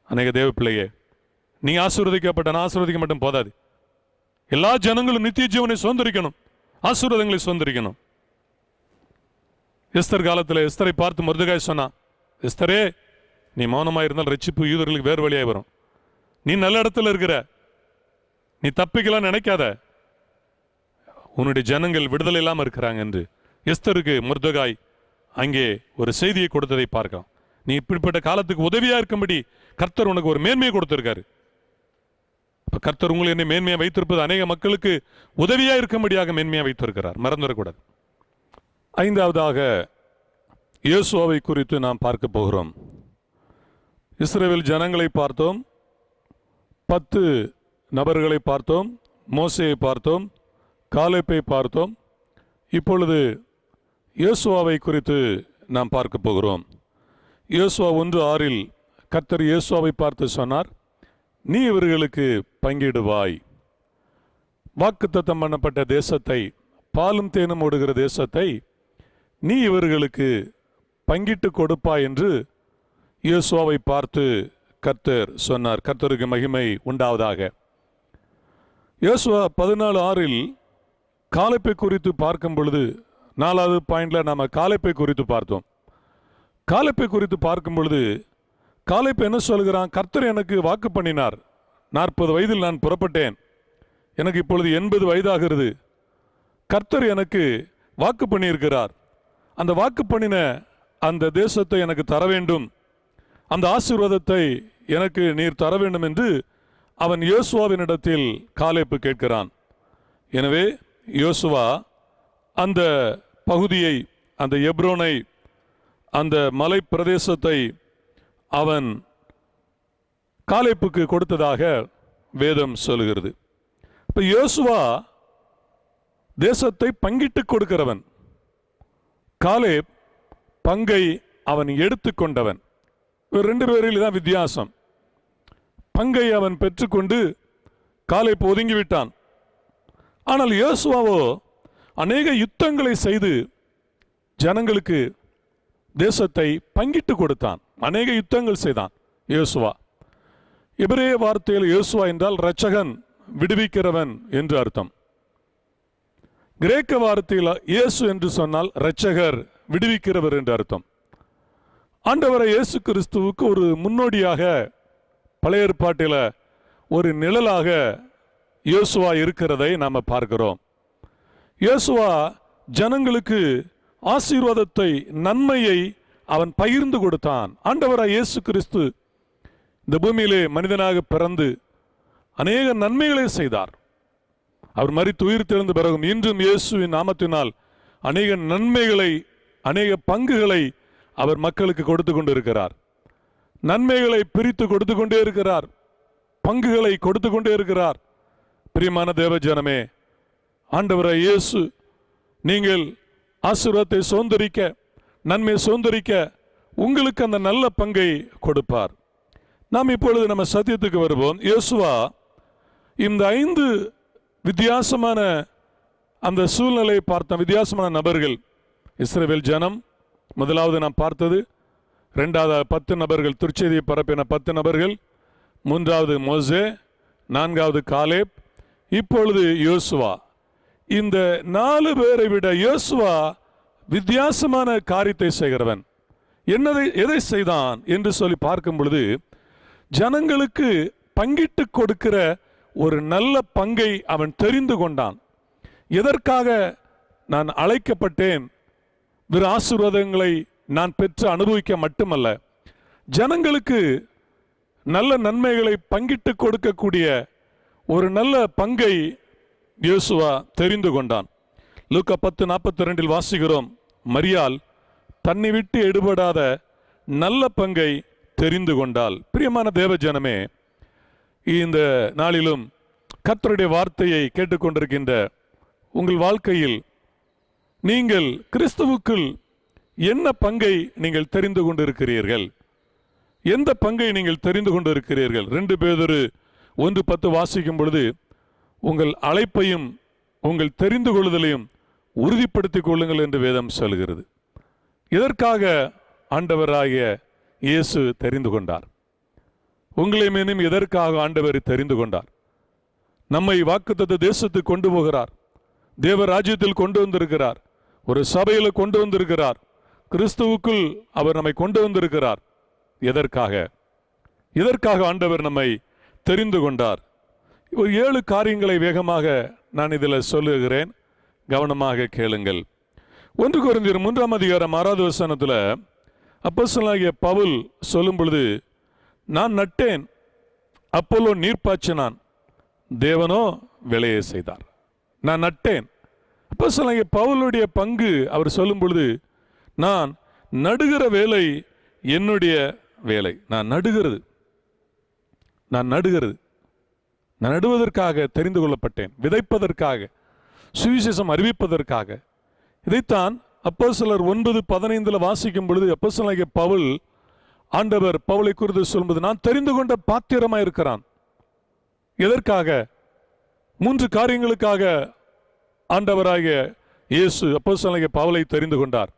அநேக தேவ பிள்ளையே, நீ ஆசீர்வதிக்கப்பட்ட, ஆசீர்வதிக்க மட்டும் போதாது. எல்லா ஜனங்களும் நித்திய ஜீவனை சுதந்திரிக்கணும், ஆசீர்வாதங்களை சுதந்திரிக்கணும். எஸ்தர் காலத்தில் எஸ்தரை பார்த்து மொர்தெகாய் சொன்னான், எஸ்தரே, நீ மௌனமாக இருந்தால் ரட்சிப்பு யூதர்களுக்கு வேறு வழியாய் வரும். நீ நல்ல இடத்துல இருக்கிற, நீ தப்பிக்கலாம் நினைக்காத, உன்னுடைய ஜனங்கள் விடுதலை இல்லாமல் இருக்கிறாங்க என்று எஸ்தருக்கு முர்தகாய் அங்கே ஒரு செய்தியை கொடுத்ததை பார்க்கலாம். நீ இப்படிப்பட்ட காலத்துக்கு உதவியா இருக்கும்படி கர்த்தர் உனக்கு ஒரு மேன்மையை கொடுத்திருக்காரு. கர்த்தர் உங்களை என்னை மேன்மையா வைத்திருப்பது அநேக மக்களுக்கு உதவியா இருக்கும்படியாக மேன்மையா வைத்திருக்கிறார், மறந்துடக்கூடாது. ஐந்தாவதாக யோசுவாவை குறித்து நாம் பார்க்க போகிறோம். இஸ்ரவேல் ஜனங்களை பார்த்தோம், 10 நபர்களை பார்த்தோம், மோசேயை பார்த்தோம், காலேப்பை பார்த்தோம். இப்பொழுது யோசுவாவை குறித்து நாம் பார்க்க போகிறோம். யோசுவா 1:6 கர்த்தர் யோசுவாவை பார்த்து சொன்னார், நீ இவர்களுக்கு பங்கிடுவாய், வாக்குத்தத்தம் பண்ணப்பட்ட தேசத்தை, பாலும் தேனும் ஓடுகிற தேசத்தை நீ இவர்களுக்கு பங்கிட்டு கொடுப்பாய் என்று யோசுவாவை பார்த்து கர்த்தர் சொன்னார். கர்த்தருக்கு மகிமை உண்டாவதாக. யோசுவா 14:6 காலேப்பை குறித்து பார்க்கும் பொழுது 4வது பாயிண்ட்ல நாம காலேப்பை குறித்து பார்த்தோம். காலேப்பை குறித்து பார்க்கும் பொழுது காலேப்பு என்ன சொல்கிறான்? கர்த்தர் எனக்கு வாக்கு பண்ணினார், 40 வயதில் நான் புறப்பட்டேன், எனக்கு இப்பொழுது 80 வயதாகிறது. கர்த்தர் எனக்கு வாக்கு பண்ணியிருக்கிறார், அந்த வாக்கு பண்ணின அந்த தேசத்தை எனக்கு தர வேண்டும், அந்த ஆசீர்வாதத்தை எனக்கு நீர் தர வேண்டும் என்று அவன் யோசுவாவினிடத்தில் காலேப்பு கேட்கிறான். எனவே யோசுவா அந்த பகுதியை, அந்த எப்ரோனை, அந்த மலை பிரதேசத்தை அவன் காலேப்புக்கு கொடுத்ததாக வேதம் சொல்லுகிறது. இப்ப யோசுவா தேசத்தை பங்கிட்டு கொடுக்கிறவன், காலேப் பங்கை அவன் எடுத்துக்கொண்டவன். 2 பேரில் தான் வித்தியாசம். பங்கை அவன் பெற்றுக்கொண்டு காலேப் ஒதுங்கிவிட்டான். ஆனால் யோசுவாவோ அநேக யுத்தங்களை செய்து ஜனங்களுக்கு தேசத்தை பங்கிட்டு கொடுத்தான், அநேக யுத்தங்கள் செய்தான் யோசுவா. எபிரேய வார்த்தையில் யோசுவா என்றால் இரட்சகன், விடுவிக்கிறவன் என்று அர்த்தம். கிரேக்க வார்த்தையில் இயேசு என்று சொன்னால் இரட்சகர், விடுவிக்கிறவர் என்று அர்த்தம். ஆண்டவரை இயேசு கிறிஸ்துவுக்கு ஒரு முன்னோடியாக, பழைய ஏற்பாட்டில் ஒரு நிழலாக யோசுவா இருக்கிறதை நாம் பார்க்கிறோம். யோசுவா ஜனங்களுக்கு ஆசீர்வாதத்தை, நன்மையை அவன் பகிர்ந்து கொடுத்தான். ஆண்டவராய் இயேசு கிறிஸ்து இந்த பூமியிலே மனிதனாக பிறந்து அநேக நன்மைகளை செய்தார். அவர் மரித்து உயிர் தெழுந்த பிறகும் இன்றும் இயேசுவின் நாமத்தினால் அநேக நன்மைகளை, அநேக பங்குகளை அவர் மக்களுக்கு கொடுத்து கொண்டிருக்கிறார். நன்மைகளை பிரித்து கொடுத்து கொண்டே இருக்கிறார், பங்குகளை கொடுத்து கொண்டே இருக்கிறார். பிரியமான தேவ ஜனமே, ஆண்டவராய் இயேசு நீங்கள் ஆசீர்வாதத்தை சுதந்தரிக்க, நன்மை சுதந்தரிக்க உங்களுக்கு அந்த நல்ல பங்கை கொடுப்பார். நாம் இப்பொழுது நம்ம சத்தியத்துக்கு வருவோம். யோசுவா இந்த 5 வித்தியாசமான அந்த சூழ்நிலையை பார்த்த வித்தியாசமான நபர்கள். இஸ்ரவேல் ஜனம் முதலாவது நாம் பார்த்தது, 2வது 10 நபர்கள், துர்ச்செய்தியை பரப்பின 10 நபர்கள், 3வது மோசே, 4வது காலேப், இப்பொழுது யோசுவா. இந்த 4 பேரை விட யோசுவா வித்தியாசமான காரியத்தை செய்கிறவன். எதை செய்தான் என்று சொல்லி பார்க்கும் பொழுது, ஜனங்களுக்கு பங்கிட்டு கொடுக்கிற ஒரு நல்ல பங்கை அவன் தெரிந்து கொண்டான். எதற்காக நான் அழைக்கப்பட்டேன்? வேறு ஆசீர்வாதங்களை நான் பெற்று அனுபவிக்க மட்டுமல்ல, ஜனங்களுக்கு நல்ல நன்மைகளை பங்கிட்டு கொடுக்கக்கூடிய ஒரு நல்ல பங்கை யோசுவா தெரிந்து கொண்டான். லூக்கா 10:42 வாசிக்கிறோம், மரியாள் தன்னை விட்டு எடுபடாத நல்ல பங்கை தெரிந்து கொண்டாள். பிரியமான தேவ ஜனமே, இந்த நாளிலும் கர்த்தருடைய வார்த்தையை கேட்டுக்கொண்டிருக்கின்ற உங்கள் வாழ்க்கையில் நீங்கள் கிறிஸ்துவுக்குள் என்ன பங்கை நீங்கள் தெரிந்து கொண்டிருக்கிறீர்கள்? எந்த பங்கை நீங்கள் தெரிந்து கொண்டிருக்கிறீர்கள்? 2 பேதுரு 1:10 வாசிக்கும் பொழுது, உங்கள் அழைப்பையும் உங்கள் தெரிந்து கொள்ளுதலையும் உறுதிப்படுத்திக் கொள்ளுங்கள் என்று வேதம் சொல்கிறது. இதற்காக ஆண்டவராகிய இயேசு தெரிந்து கொண்டார். உங்களை மேலும் எதற்காக ஆண்டவர் தெரிந்து கொண்டார்? நம்மை வாக்குத்தத்த தேசத்துக்கு கொண்டு போகிறார், தேவ ராஜ்யத்தில் கொண்டு வந்திருக்கிறார், ஒரு சபையில் கொண்டு வந்திருக்கிறார், கிறிஸ்துவுக்குள் அவர் நம்மை கொண்டு வந்திருக்கிறார். எதற்காக? ஆண்டவர் நம்மை தெரிந்து கொண்டார். ஒரு 7 காரியங்களை வேகமாக நான் இதில் சொல்லுகிறேன், கவனமாக கேளுங்கள். 1 கொரிந்தியர் 3ஆம் அதிகாரம் 6வது வசனத்தில் அப்போஸ்தலனாகிய பவுல் சொல்லும் பொழுது, நான் நட்டேன், அப்போலோ நீர்ப்பாய்ச்சினான், தேவனோ விளைய செய்தார். நான் நட்டேன். அப்போஸ்தலனாகிய பவுலுடைய பங்கு அவர் சொல்லும் பொழுது, நான் நடுகிற வேலை என்னுடைய வேலை. நான் நடுவதற்காக தெரிந்து கொள்ளப்பட்டேன், விதைப்பதற்காக, சுவிசேஷம் அறிவிப்பதற்காக. இதைத்தான் அப்போஸ்தலர் 9:15 வாசிக்கும் பொழுது அப்போஸ்தலனாகிய பவுல், ஆண்டவர் பவுலை குறித்து சொல்லும்போது, நான் தெரிந்து கொண்ட பாத்திரமாய் இருக்கிறான். எதற்காக? 3 காரியங்களுக்காக ஆண்டவராகிய இயேசு அப்போஸ்தலனாகிய பவுலை தெரிந்து கொண்டார்.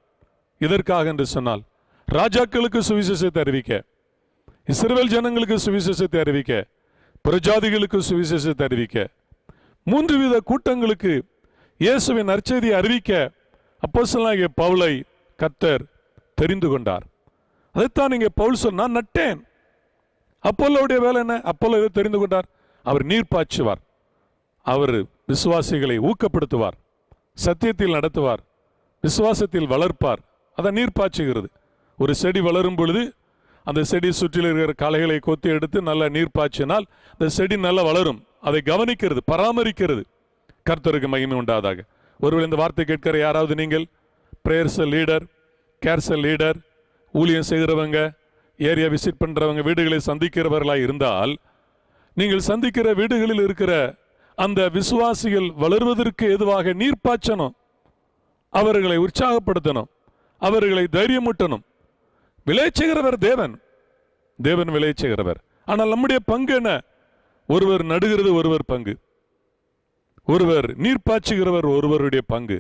எதற்காக என்று சொன்னால், ராஜாக்களுக்கு சுவிசேஷத்தை அறிவிக்க, இஸ்ரவேல் ஜனங்களுக்கு சுவிசேஷத்தை அறிவிக்க, பிரஜாதிகளுக்கு சுவிசேஷத்தை அறிவிக்க, 3 வித கூட்டங்களுக்கு இயேசுவின் நற்செய்தியை அறிவிக்க அப்போஸ்தலனாகிய பவுலை கர்த்தர் தெரிந்து கொண்டார். அதைத்தான் இங்கே பவுல் சொன்னார், நட்டேன். அப்போலோடைய வேலை என்ன? அப்போலோ எதை தெரிந்து கொண்டார்? அவர் நீர் பாய்ச்சுவார், அவர் விசுவாசிகளை ஊக்கப்படுத்துவார், சத்தியத்தில் நடத்துவார், விசுவாசத்தில் வளர்ப்பார். அதை நீர் பாய்ச்சுகிறது. ஒரு செடி வளரும் பொழுது அந்த செடி சுற்றில் இருக்கிற களைகளை கொத்தி எடுத்து நல்லா நீர் பாய்ச்சினால் அந்த செடி நல்லா வளரும். அதை கவனிக்கிறது, பராமரிக்கிறது. கர்த்தருக்கு மகிமை உண்டாதாக. ஒருவேளை இந்த வார்த்தை கேட்கிற யாராவது நீங்கள் பிரேயர்ஸ் லீடர், கேர்ஸ் லீடர், ஊழியம் செய்கிறவங்க, ஏரியா விசிட் பண்ணுறவங்க, வீடுகளை சந்திக்கிறவர்களாக இருந்தால், நீங்கள் சந்திக்கிற வீடுகளில் இருக்கிற அந்த விசுவாசிகள் வளர்வதற்கு ஏதுவாக நீர் பாய்ச்சணும், அவர்களை உற்சாகப்படுத்தணும், அவர்களை தைரியமூட்டணும். விளைச்சகிறவர் தேவன், தேவன் விளைச்சகிறவர். ஆனால் நம்முடைய பங்கு என்ன? ஒருவர் நடுகிறது, ஒருவர் பங்கு. ஒருவர் நீர் பாய்ச்சுகிறவர், ஒருவருடைய பங்கு.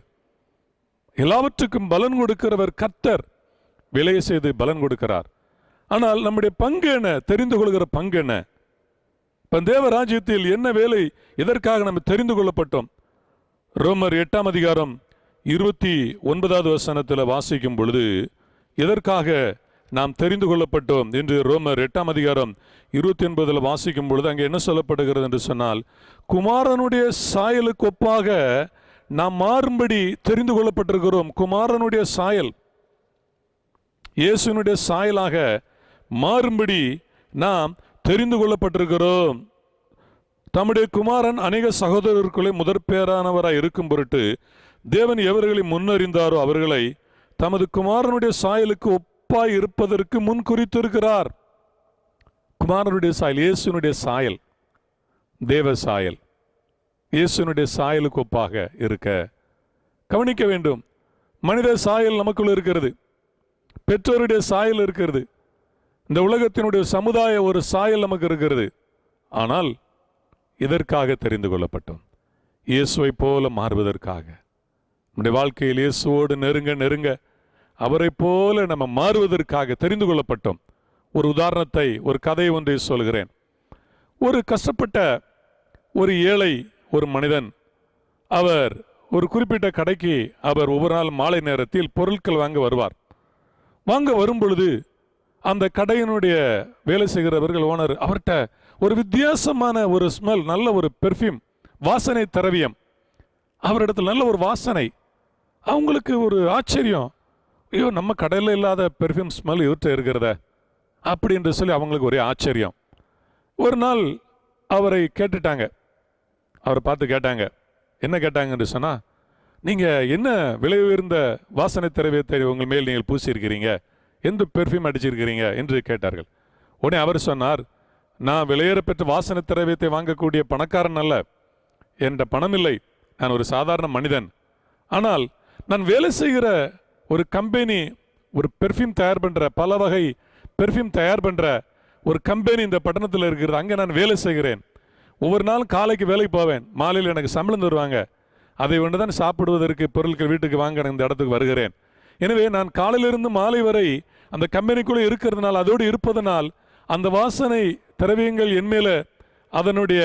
எல்லாவற்றுக்கும் பலன் கொடுக்கிறவர் கர்த்தர், விளைய செய்து பலன் கொடுக்கிறார். ஆனால் நம்முடைய பங்கு என்ன? தெரிந்து கொள்கிற பங்கு என்ன? தேவ ராஜ்யத்தில் என்ன வேலை, எதற்காக நம்ம தெரிந்து கொள்ளப்பட்டோம்? ரோமர் 8ஆம் அதிகாரம் 29வது வசனத்தில் வாசிக்கும் பொழுது, எதற்காக நாம் தெரிந்து கொள்ளப்பட்டோம் என்று ரோமர் 8ஆம் அதிகாரம் 29 வாசிக்கும் பொழுது அங்கே என்ன சொல்லப்படுகிறது என்று சொன்னால், குமாரனுடைய சாயலுக்கு ஒப்பாக நாம் மாறும்படி தெரிந்து கொள்ளப்பட்டிருக்கிறோம். குமாரனுடைய சாயல், இயேசுனுடைய சாயலாக மாறும்படி நாம் தெரிந்து கொள்ளப்பட்டிருக்கிறோம். தம்முடைய குமாரன் அநேக சகோதரர்களுக்குள்ளே முதற் பேரானவராய் இருக்கும் பொருட்டு தேவன் எவர்களை முன்னறிந்தாரோ அவர்களை தமது குமாரனுடைய சாயலுக்கு ஒப்பாய் இருப்பதற்கு முன் குறித்திருக்கிறார். குமாரனுடைய சாயல், இயேசுனுடைய சாயல், தேவ சாயல், இயேசுனுடைய சாயலுக்கு ஒப்பாக இருக்க கவனிக்க வேண்டும். மனித சாயல் நமக்குள்ள இருக்கிறது, பெற்றோருடைய சாயல் இருக்கிறது, இந்த உலகத்தினுடைய சமுதாய ஒரு சாயல் நமக்கு இருக்கிறது. ஆனால் இதற்காக தெரிந்து கொள்ளப்பட்டோம், இயேசுவை போல மாறுவதற்காக. நம்முடைய வாழ்க்கையில் இயேசுவோடு நெருங்க அவரை போல நம்ம மாறுவதற்காக தெரிந்து கொள்ளப்பட்டோம். ஒரு உதாரணத்தை, ஒரு கதை ஒன்றை சொல்கிறேன். ஒரு கஷ்டப்பட்ட ஒரு ஏழை ஒரு மனிதன், அவர் ஒரு குறிப்பிட்ட கடைக்கு அவர் ஒவ்வொரு நாள் மாலை நேரத்தில் பொருட்கள் வாங்க வருவார். வாங்க வரும் பொழுது அந்த கடையினுடைய வேலை செய்கிறவர்கள், ஓனர், அவர்கிட்ட ஒரு வித்தியாசமான ஒரு ஸ்மெல், நல்ல ஒரு பெர்ஃப்யூம், வாசனை திரவியம், அவரிடத்தில் நல்ல ஒரு வாசனை. அவங்களுக்கு ஒரு ஆச்சரியம், ஐயோ நம்ம கடையில் இல்லாத பெர்ஃப்யூம் ஸ்மெல் இவர்கிட்ட இருக்கிறத அப்படி என்று சொல்லி அவங்களுக்கு ஒரே ஆச்சரியம். ஒரு நாள் அவரை கேட்டுட்டாங்க, அவரை பார்த்து கேட்டாங்க. என்ன கேட்டாங்கன்னு சொன்னால், நீங்கள் என்ன விலை உயர்ந்த வாசனை திரவியத்தை உங்கள் மேல் நீங்கள் பூசியிருக்கிறீங்க, எந்த பெர்ஃப்யூம் அடிச்சிருக்கிறீங்க என்று கேட்டார்கள். உடனே அவர் சொன்னார், நான் விலையேற பெற்ற வாசனை திரவியத்தை வாங்கக்கூடிய பணக்காரன் அல்ல, என்ற பணம் இல்லை, நான் ஒரு சாதாரண மனிதன். ஆனால் நான் வேலை செய்கிற ஒரு கம்பெனி, ஒரு பெர்ஃப்யூம் தயார் பண்ணுற, பல வகை பெர்ஃப்யூம் தயார் பண்ணுற ஒரு கம்பெனி இந்த பட்டணத்தில் இருக்கிறது, அங்கே நான் வேலை செய்கிறேன். ஒவ்வொரு நாளும் காலைக்கு வேலைக்கு போவேன், மாலையில் எனக்கு சம்பளம் தருவாங்க, அதை ஒன்று தான் சாப்பிடுவதற்கு பொருட்கள் வீட்டுக்கு வாங்க இந்த இடத்துக்கு வருகிறேன். எனவே நான் காலையிலிருந்து மாலை வரை அந்த கம்பெனிக்குள்ளே இருக்கிறதுனால், அதோடு இருப்பதனால் அந்த வாசனை திரவியங்கள் என்மேல, அதனுடைய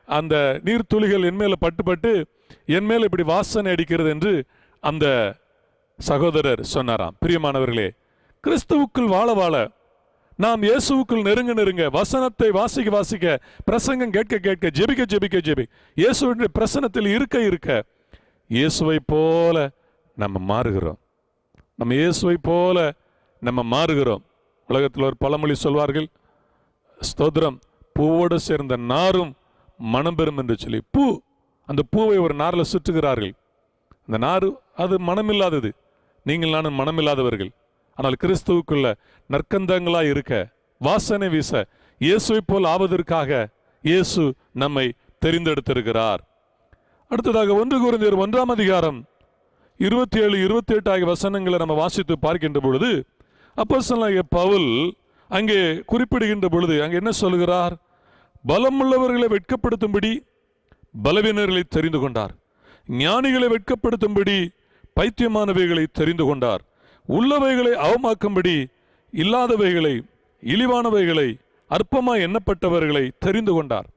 அந்த நீர்த்துளிகள் என்மேல பட்டு என்மேல இப்படி வாசனை அடிக்கிறது என்று அந்த சகோதரர் சொன்னாராம். பிரியமானவர்களே, கிறிஸ்துவுக்குள் வாழ வாழ நாம் இயேசுவுக்குள் நெருங்க நெருங்க, வசனத்தை வாசிக்க வாசிக்க, பிரசங்கம் கேட்க கேட்க, ஜெபிக்க ஜெபிக்க ஜெபி, இயேசுவின் பிரசனத்தில் இருக்க இருக்க இயேசுவை போல நம்ம மாறுகிறோம். நம்ம இயேசுவை போல நம்ம மாறுகிறோம். உலகத்தில் ஒரு பழமொழி சொல்வார்கள், ஸ்தோத்திரம், பூவோடு சேர்ந்த நாரும் மனம் பெறும் என்று சொல்லி. பூ, அந்த பூவை ஒரு நாரில் சுற்றுகிறார்கள். அந்த நாறு அது மனமில்லாதது. நீங்கள் நானும் மனமில்லாதவர்கள். ஆனால் கிறிஸ்துவுக்குள்ள நற்கந்தங்களாய் இருக்க, வாசனை வீச, இயேசுவை போல் ஆவதற்காக இயேசு நம்மை தெரிந்தெடுத்திருக்கிறார். அடுத்ததாக 1 கொரிந்தியர் 1ஆம் அதிகாரம் 27, 28 ஆகிய வசனங்களை நம்ம வாசித்து பார்க்கின்ற பொழுது, அப்போஸ்தலனாகிய பவுல் அங்கே குறிப்பிடுகின்ற பொழுது அங்கே என்ன சொல்கிறார்? பலமுள்ளவர்களை வெட்கப்படுத்தும்படி பலவீனர்களை தெரிந்து கொண்டார், ஞானிகளை வெட்கப்படுத்தும்படி பைத்தியமானவைகளை தெரிந்து கொண்டார், உள்ளவைகளை அவமாக்கும்படி இல்லாதவைகளை, இழிவானவைகளை, அற்பமாய் எண்ணப்பட்டவர்களை தெரிந்து கொண்டார்.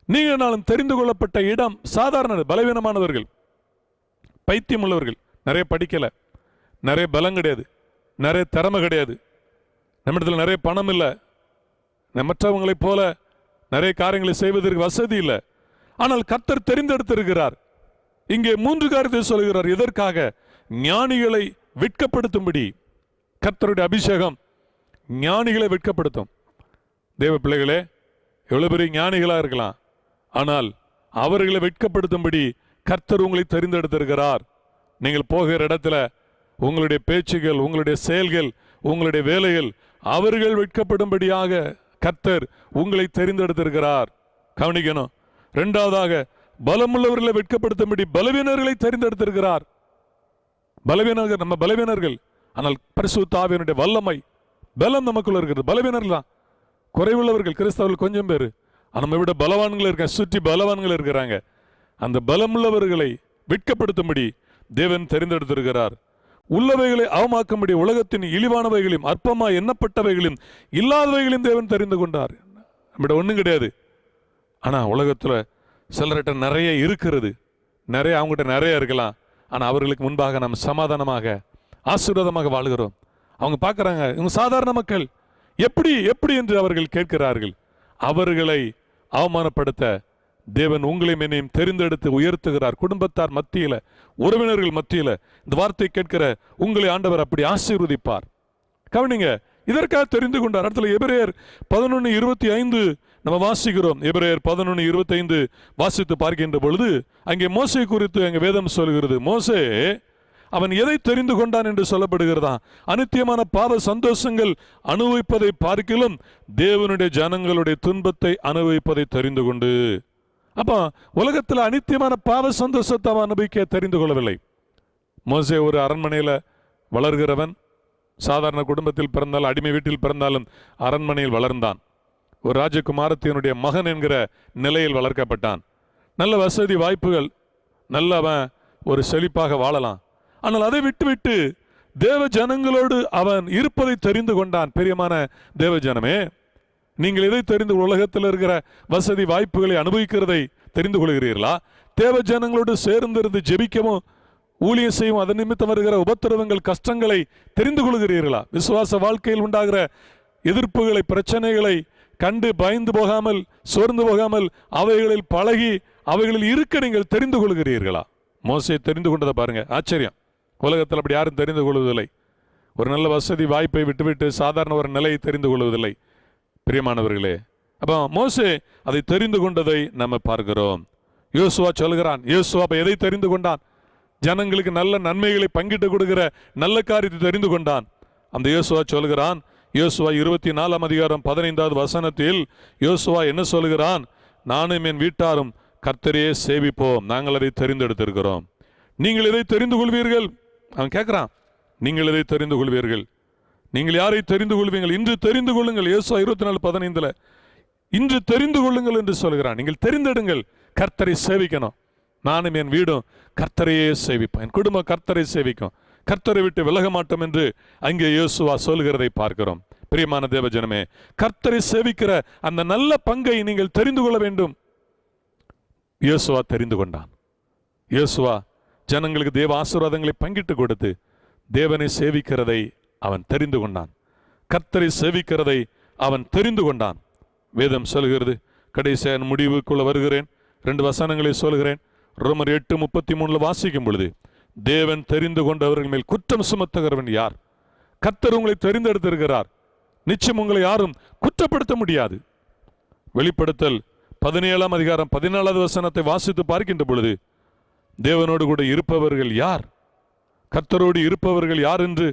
நீங்கள் நாளும் தெரிந்து கொள்ளப்பட்ட இடம் சாதாரண பலவீனமானவர்கள், பைத்தியம் உள்ளவர்கள். நிறைய படிக்கல, நிறைய பலம் கிடையாது, நிறைய திறமை கிடையாது, நம்மிடத்தில் நிறைய பணம் இல்லை, மற்றவங்களைப் போல நிறைய காரியங்களை செய்வதற்கு வசதி இல்லை. ஆனால் கர்த்தர் தெரிந்தெடுத்திருக்கிறார். இங்கே 3 காரியத்தை சொல்கிறார். எதற்காக? ஞானிகளை வெட்கப்படுத்தும்படி. கர்த்தருடைய அபிஷேகம் ஞானிகளை வெட்கப்படுத்தும். தேவ பிள்ளைகளே, எவ்வளவு பெரிய ஞானிகளா இருக்கலாம், ஆனால் அவர்களை வெட்கப்படுத்தும்படி கர்த்தர் உங்களை தெரிந்தெடுத்திருக்கிறார். நீங்கள் போகிற இடத்துல உங்களுடைய பேச்சுகள், உங்களுடைய செயல்கள், உங்களுடைய வேலைகள் அவர்கள் வெட்கப்படும்படியாக கர்த்தர் உங்களை தெரிந்தெடுத்திருக்கிறார். கவனிக்கணும். 2வதாக, பலமுள்ளவர்களை வெட்கப்படுத்தும்படி பலவீனர்களை தெரிந்தெடுத்திருக்கிறார். பலவீனர்கள், நம்ம பலவீனர்கள், ஆனால் பரிசுத்த ஆவியினுடைய வல்லமை, பலம் நமக்குள்ள இருக்கிறது. பலவீனர்கள் தான், குறைவுள்ளவர்கள் கிறிஸ்தவர்கள் கொஞ்சம் பேர், நம்ம விட பலவான்கள் இருக்க, சுற்றி பலவான்கள் இருக்கிறாங்க. அந்த பலமுள்ளவர்களை வெட்கப்படுத்தும்படி தேவன் தெரிந்தெடுத்திருக்கிறார். உள்ளவைகளை அவமாக்கும்படி உலகத்தின் இழிவானவைகளையும் அற்பமாய் எண்ணப்பட்டவைகளையும் இல்லாதவைகளையும் தேவன் தெரிந்து கொண்டார். நம்மிட ஒன்றும் கிடையாது, ஆனால் உலகத்தில் சிலர்கிட்ட நிறைய இருக்கிறது, நிறைய அவங்ககிட்ட நிறைய இருக்கலாம். ஆனால் அவர்களுக்கு முன்பாக நாம் சமாதானமாக ஆசீர்வாதமாக வாழ்கிறோம். அவங்க பார்க்குறாங்க, இவங்க சாதாரண மக்கள், எப்படி எப்படி என்று அவர்கள் கேட்கிறார்கள். அவர்களை அவமானப்படுத்த தேவன் உங்களையும் என்னையும் தெரிந்தெடுத்து உயர்த்துகிறார். குடும்பத்தார் மத்தியில், உறவினர்கள் மத்தியில் இந்த வார்த்தை கேட்கிற உங்களை ஆண்டவர் அப்படி ஆசீர்வதிப்பார். கவனிங்க, இதற்காக தெரிந்து கொண்டார். அடுத்த எபிரேயர் 11:25 நம்ம வாசிக்கிறோம். எபிரேயர் 11:25 வாசித்து பார்க்கின்ற பொழுது அங்கே மோசே குறித்து அங்கே வேதம் சொல்கிறது. மோசே அவன் எதை தெரிந்து கொண்டான் என்று சொல்லப்படுகிறதா? அநித்தியமான பாவ சந்தோஷங்கள் அனுபவிப்பதை பார்க்கிலும் தேவனுடைய ஜனங்களுடைய துன்பத்தை அனுபவிப்பதை தெரிந்து கொண்டு. அப்போ உலகத்தில் அநித்தியமான பாவ சந்தோஷத்தை அவன் அனுபவிக்க தெரிந்து கொள்ளவில்லை. மோசே ஒரு அரண்மனையில் வளர்கிறவன், சாதாரண குடும்பத்தில் பிறந்தாலும் அடிமை வீட்டில் பிறந்தாலும் அரண்மனையில் வளர்ந்தான். ஒரு ராஜகுமாரத்தினுடைய மகன் என்கிற நிலையில் வளர்க்கப்பட்டான். நல்ல வசதி வாய்ப்புகள், நல்ல அவன் ஒரு செழிப்பாக வாழலாம். ஆனால் அதை விட்டுவிட்டு தேவ ஜனங்களோடு அவன் இருப்பதை தெரிந்து கொண்டான். பிரியமான தேவ ஜனமே, நீங்கள் எதை தெரிந்து, உலகத்தில் இருக்கிற வசதி வாய்ப்புகளை அனுபவிக்கிறதை தெரிந்து கொள்கிறீர்களா? தேவ ஜனங்களோடு சேர்ந்திருந்து ஜெபிக்கவும் ஊழியம் செய்யும் அதன் நிமித்தம் வருகிற உபத்திரவங்கள், கஷ்டங்களை தெரிந்து கொள்கிறீர்களா? விசுவாச வாழ்க்கையில் உண்டாகிற எதிர்ப்புகளை, பிரச்சனைகளை கண்டு பயந்து போகாமல், சோர்ந்து போகாமல் அவைகளில் பழகி அவைகளில் இருக்க நீங்கள் தெரிந்து கொள்கிறீர்களா? மோசே தெரிந்து கொண்டதை பாருங்க, ஆச்சரியம். உலகத்தில் அப்படி யாரும் தெரிந்து கொள்வதில்லை. ஒரு நல்ல வசதி வாய்ப்பை விட்டுவிட்டு சாதாரண ஒரு நிலையை தெரிந்து கொள்வதில்லை. பிரியமானவர்களே, அப்போ மோசே அதை தெரிந்து கொண்டதை நம்ம பார்க்கிறோம். யோசுவா சொல்கிறான். யோசுவா அப்ப எதை தெரிந்து கொண்டான்? ஜனங்களுக்கு நல்ல நன்மைகளை பங்கிட்டு கொடுக்கிற நல்ல காரியத்தை தெரிந்து கொண்டான். அந்த யோசுவா சொல்கிறான். யோசுவா 24ஆம் அதிகாரம் 15வது வசனத்தில் யோசுவா என்ன சொல்கிறான்? நானும் என் வீட்டாரும் கர்த்தரையே சேவிப்போம், நாங்கள் அதை தெரிந்தெடுத்திருக்கிறோம். நீங்கள் எதை தெரிந்து கொள்வீர்கள்? அவன் கேட்கிறான், நீங்கள் எதை தெரிந்து கொள்வீர்கள்? நீங்கள் யாரை தெரிந்து கொள்வீங்கள்? இன்று தெரிந்து கொள்ளுங்கள். யோசுவா 24:15 இன்று தெரிந்து கொள்ளுங்கள் என்று சொல்கிறான். நீங்கள் தெரிந்தெடுங்கள், கர்த்தரை சேவிக்கணும். நானும் என் வீடும் கர்த்தரையே சேவிப்போம், என் குடும்பம் கர்த்தரை சேவிக்கும், கர்த்தரை விட்டு விலக மாட்டோம் என்று அங்கே யோசுவா சொல்கிறதை பார்க்கிறோம். பிரியமான தேவ ஜனமே, கர்த்தரை சேவிக்கிற அந்த நல்ல பங்கை நீங்கள் தெரிந்து கொள்ள வேண்டும். யோசுவா தெரிந்து கொண்டான். யோசுவா ஜனங்களுக்கு தேவ ஆசீர்வாதங்களை பங்கிட்டு கொடுத்து தேவனை சேவிக்கிறதை அவன் தெரிந்து கொண்டான். கர்த்தரை சேவிக்கிறதை அவன் தெரிந்து கொண்டான். வேதம் சொல்கிறது, கடைசியான முடிவுக்குள்ள வருகிறேன், 2 வசனங்களை சொல்கிறேன். ரோமர் 8:33 வாசிக்கும் பொழுது, தேவன் தெரிந்து கொண்டவர்கள் மேல் குற்றம் சுமத்துகிறவன் யார்? கர்த்தர் உங்களை தெரிந்தெடுத்திருக்கிறார். நிச்சயம் உங்களை யாரும் குற்றப்படுத்த முடியாது. வெளிப்படுத்தல் 17ஆம் அதிகாரம் 14வது வசனத்தை வாசித்து பார்க்கின்ற பொழுது, தேவனோடு கூட இருப்பவர்கள் யார், கர்த்தரோடு இருப்பவர்கள் யார் என்று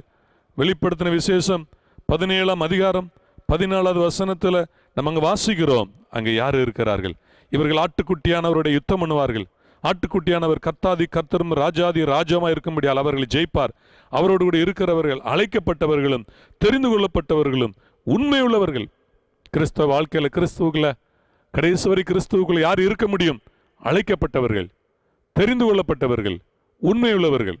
வெளிப்படுத்தின விசேஷம் 17ஆம் அதிகாரம் 14வது வசனத்தில் நம்ம அங்கே வாசிக்கிறோம். அங்கே யார் இருக்கிறார்கள்? இவர்கள் ஆட்டுக்குட்டியானவருடைய யுத்தம் பண்ணுவார்கள். ஆட்டுக்குட்டியானவர் கர்த்தாதி கர்த்தரும் ராஜாதி ராஜாமா இருக்கும்படியால் அவர்களை ஜெயிப்பார். அவரோடு கூட இருக்கிறவர்கள் அழைக்கப்பட்டவர்களும் தெரிந்து கொள்ளப்பட்டவர்களும் உண்மையுள்ளவர்கள். கிறிஸ்தவ வாழ்க்கையில, கிறிஸ்துவுக்குள்ள கடைசி வரை கிறிஸ்துவுக்குள்ள யார் இருக்க முடியும்? அழைக்கப்பட்டவர்கள், தெரிந்து கொள்ளப்பட்டவர்கள், உண்மையுள்ளவர்கள்.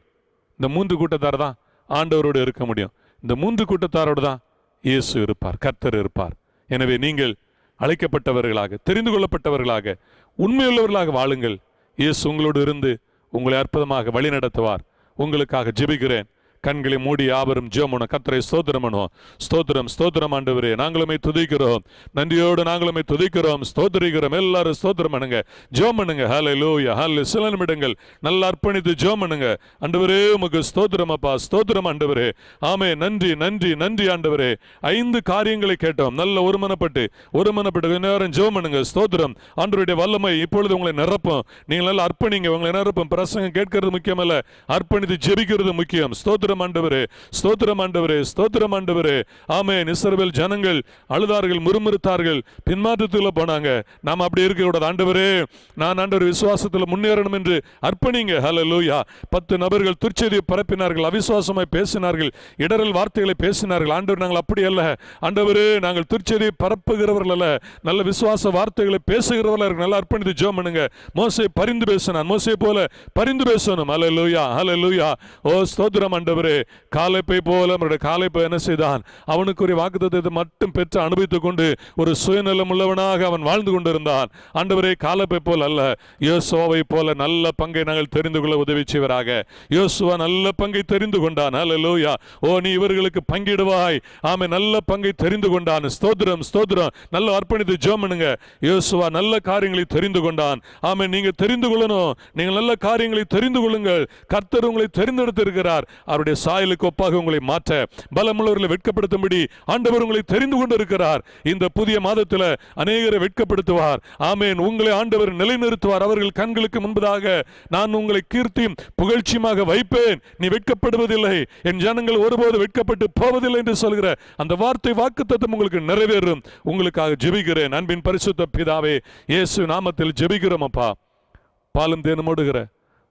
இந்த 3 கூட்டத்தார் தான் ஆண்டவரோடு இருக்க முடியும். இந்த 3 கூட்டத்தாரோடு தான் இயேசு இருப்பார், கர்த்தர் இருப்பார். எனவே நீங்கள் அழைக்கப்பட்டவர்களாக, தெரிந்து கொள்ளப்பட்டவர்களாக, உண்மையுள்ளவர்களாக வாழுங்கள். இயேசு உங்களோடு இருந்து உங்களை அற்புதமாக வழி நடத்துவார். உங்களுக்காக ஜெபிக்கிறேன். கண்களை மூடி யாவரும் ஜெபம். கர்த்தரை ஸ்தோத்திரம் பண்ணுவோம். ஸ்தோத்திரம், ஸ்தோத்திரம் ஆண்டவரே, நாங்களுமே துதிக்கிறோம். நன்றியோடு நாங்களுமே துதிக்கிறோம், ஸ்தோத்திரிக்கிறோம். எல்லாரும் ஸ்தோத்திரம் பண்ணுங்க, ஜெபம் பண்ணுங்க. ஹல்லேலூயா, ஹல்லேலூயா. சில நிமிடங்கள் நல்லா அர்ப்பணித்து ஜெபம் பண்ணுங்க. ஆண்டவரே உமக்கு ஸ்தோத்திரம் அப்பா, ஸ்தோத்திரம் ஆண்டவரே. ஆமே, நன்றி நன்றி நன்றி ஆண்டவரே. 5 காரியங்களை கேட்டோம். நல்ல ஒருமனப்பட்டு நேரம் ஜெபம் பண்ணுங்க. ஸ்தோத்திரம். ஆண்டவருடைய வல்லமை இப்பொழுது உங்களை நிரப்பும். நீங்கள் நல்லா அர்ப்பணிங்க, உங்களை நிரப்பும். பிரசங்கம் கேட்கிறது முக்கியமல்ல, அர்ப்பணித்து ஜெபிக்கிறது முக்கியம். ஸ்தோத்திரம் ஆண்டவரே, ஸ்தோத்திரம் ஆண்டவரே, ஸ்தோத்திரம் ஆண்டவரே. ஆமென். இஸ்ரவேல் ஜனங்கள் அழுதார்கள், முறுமுறுத்தார்கள், பின்மாற்றத்தில் போனாங்க. நாம் அப்படி இருக்க கூடாது. ஆண்டவரே, நான் ஆண்டவர் விசுவாசத்தில் முன்னேறணும் என்று அர்ப்பணிங்க. ஹல்லேலூயா. 10 நபர்கள் துர்ச்செய்தியை பரப்பினார்கள், அவிசுவாசமாய் பேசினார்கள், இடரல் வார்த்தைகளை பேசினார்கள். ஆண்டவர், நாங்கள் அப்படி அல்ல ஆண்டவரே, நாங்கள் துர்ச்செய்தியை பரப்புகிறவர்கள் அல்ல, நல்ல விசுவாச வார்த்தைகளை பேசுகிறவர்கள். நல்லா அர்ப்பணித்து ஜெபம் பண்ணுங்க. மோசே பரிந்து பேசினான், மோசே போல பரிந்து பேசணும். ஹல்லேலூயா, ஹல்லேலூயா. ஓ ஸ்தோத்திரம் ஆண்டவரே. காலேப்பை போல அவருடைய காலேப்பை என்ன செய்தான்? அவனுக்குரிய வாக்குத்தத்தத்தை மட்டும் பெற்று அனுபவித்துக் கொண்டு ஒரு சுயநலம் உள்ளவனாக அவன் வாழ்ந்து கொண்டிருந்தான். ஆண்டவரே, காலேப்பை போல் அல்ல, யோசுவாவை போல நல்ல பங்கை நாங்கள் தெரிந்து கொள்ள உதவி செய்வராக. யோசுவா நல்ல பங்கை தெரிந்து கொண்டான். ஹல்லேலூயா. ஓ, நீ இவர்களுக்கு பங்கிடுவாய். ஆமே, நல்ல பங்கை தெரிந்து கொண்டான். ஸ்தோத்திரம், ஸ்தோத்திரம். நல்ல அர்ப்பணித்து ஜெபம் பண்ணுங்க. யோசுவா நல்ல காரியங்களை தெரிந்து கொண்டான். ஆமே, நீங்க தெரிந்து கொள்ளணும். நீங்கள் நல்ல காரியங்களை தெரிந்து கொள்ளுங்கள். கர்த்தர் உங்களை தெரிந்தெடுத்திருக்கிறார். அவருடைய சாயலுக்கு ஒப்பாக உங்களை மாற்ற, பலமுள்ளவர்களை வெட்கப்படுத்தும்படி ஆண்டவர் உங்களை தெரிந்து கொண்டிருக்கிறார். இந்த புதிய மாதத்தில் அநேகரை வெட்கப்படுத்துவார். ஆமேன். உங்களை ஆண்டவர் நிலைநிறுத்துவார். அவர்கள் கண்களுக்கு முன்பதாக நான் உங்களை கீர்த்தியும் புகழ்ச்சியுமாக வைப்பேன், நீ வெட்கப்படுவதில்லை, என் ஜனங்கள் ஒருபோது வெட்கப்பட்டு போவதில்லை என்று சொல்கிற அந்த வார்த்தை, வாக்குத்தத்தம் உங்களுக்கு நிறைவேறும். உங்களுக்காக ஜெபிக்கிறேன். அன்பின் பரிசுத்த பிதாவே, இயேசு நாமத்தில் ஜெபிக்கிறோம் அப்பா. பாலும் தேனும் ஓடுகிற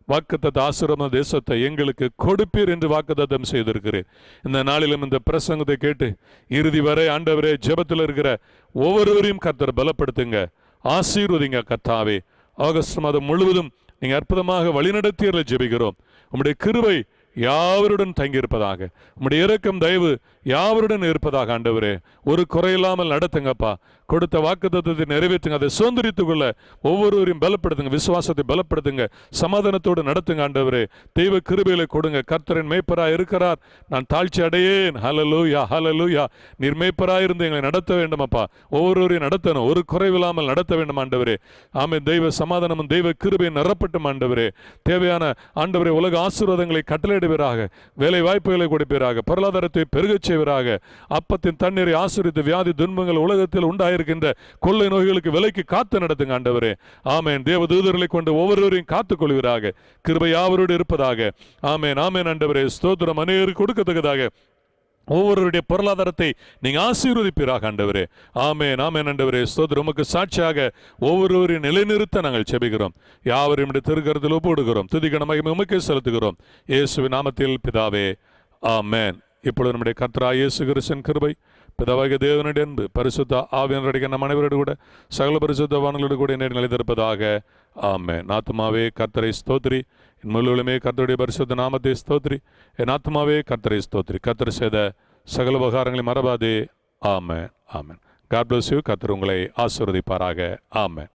வாக்குத்தத்த ஆசீர்வாத தேசத்தை எங்களுக்கு கொடுப்பீர் என்று வாக்குத்தத்தம் செய்திருக்கிறேன். இந்த நாளிலும் இந்த பிரசங்கத்தை கேட்டு இறுதி வரை ஆண்டவரே ஜெபத்தில் இருக்கிற ஒவ்வொருவரையும் கர்த்தர் பலப்படுத்துங்க, ஆசீர்வதிங்க கர்த்தாவே. ஆகஸ்ட் மாதம் முழுவதும் நீங்க அற்புதமாக வழிநடத்தியர்களை ஜெபிக்கிறோம். உம்முடைய கிருபை யாவருடன் தங்கியிருப்பதாக, உம்முடைய இரக்கம் தயவு யாவருடன் இருப்பதாக ஆண்டவரே. ஒரு குறையில்லாமல் நடத்துங்கப்பா. கொடுத்த வாக்குத்தத்தத்தை நிறைவேற்றுங்க. அதை சுதந்திரித்துக் கொள்ள ஒவ்வொருவரையும் பலப்படுத்துங்க, விசுவாசத்தை பலப்படுத்துங்க, சமாதானத்தோடு நடத்துங்க ஆண்டவரே. தெய்வ கிருபைகளை கொடுங்க. கர்த்தரின் மேய்ப்பராய் இருக்கிறார், நான் தாழ்ச்சி அடையேன். ஹல்லேலூயா, ஹல்லேலூயா. நீர் மேய்ப்பராய் இருந்து எங்களை நடத்த வேண்டுமப்பா. ஒவ்வொருவரையும் நடத்தணும், ஒரு குறைவில்லாமல் நடத்த வேண்டும் ஆண்டவரே. ஆமென். தெய்வ சமாதானமும் தெய்வ கிருபையும் நிரப்பட்டும் ஆண்டவரே. தேவையான ஆண்டவரே உலக ஆசீர்வாதங்களை கட்டளையிடுவீராக, வேலை வாய்ப்புகளை கொடுப்பீராக, பொருளாதாரத்தை பெருகச் செய்வீராக. அப்பத்தின் தண்ணீரை ஆசீர்வதித்து வியாதி துன்பங்கள் உலகத்தில் உண்டாயிருக்கின்ற கொள்ளை நோய்களுக்கு விலைக்கு காத்து நடத்துங்க ஆண்டவரே. ஆமென். தேவ தூதர்களை கொண்டு ஒவ்வொருவரையும் காத்துக் கொள்வீராக. கிருபை யாவரோடு இருப்பதாக. ஆமென், ஆமென் ஆண்டவரே. ஸ்தோத்திரம். அநேகருக்கு கொடுக்கத்தக்கதாக ஒவ்வொருவருடைய பொருளாதாரத்தை நீங்க ஆசீர்வதிப்பீராக ஆண்டவரே. ஆமென், ஆமென் ஆண்டவரே. ஸ்தோத்திரம். உமக்கு சாட்சியாக ஒவ்வொருவரையும் நிலைநிறுத்த நாங்கள் செபிக்கிறோம். யாவரையும் திருக்கரத்தில் ஒப்புடுகிறோம். துதிக்க மகிமை உமக்கே செலுத்துகிறோம். இயேசுவின் நாமத்தில் பிதாவே, ஆமென். இப்பொழுது நம்முடைய கர்த்தராகிய இயேசு கிறிஸ்துவின் கிருபை, பிதாவாகிய தேவனுடைய அன்பு, பரிசுத்த ஆவியானவருடைய நம் அனைவரோடு கூட சகல பரிசுத்தவான்களோடு கூட என்னை நிலைத்திருப்பதாக. ஆமென். ஆத்துமாவே கர்த்தரை ஸ்தோத்திரி, என் முழுவதுமே கர்த்தருடைய பரிசுத்த நாமத்தை ஸ்தோத்திரி. என் ஆத்துமாவே கர்த்தரை ஸ்தோத்திரி. கர்த்தர் செய்த சகல உபகாரங்களை மறவாதே. ஆமென், ஆமென். God bless you. கர்த்தர் உங்களை ஆசீர்வதிப்பாராக. ஆமென்.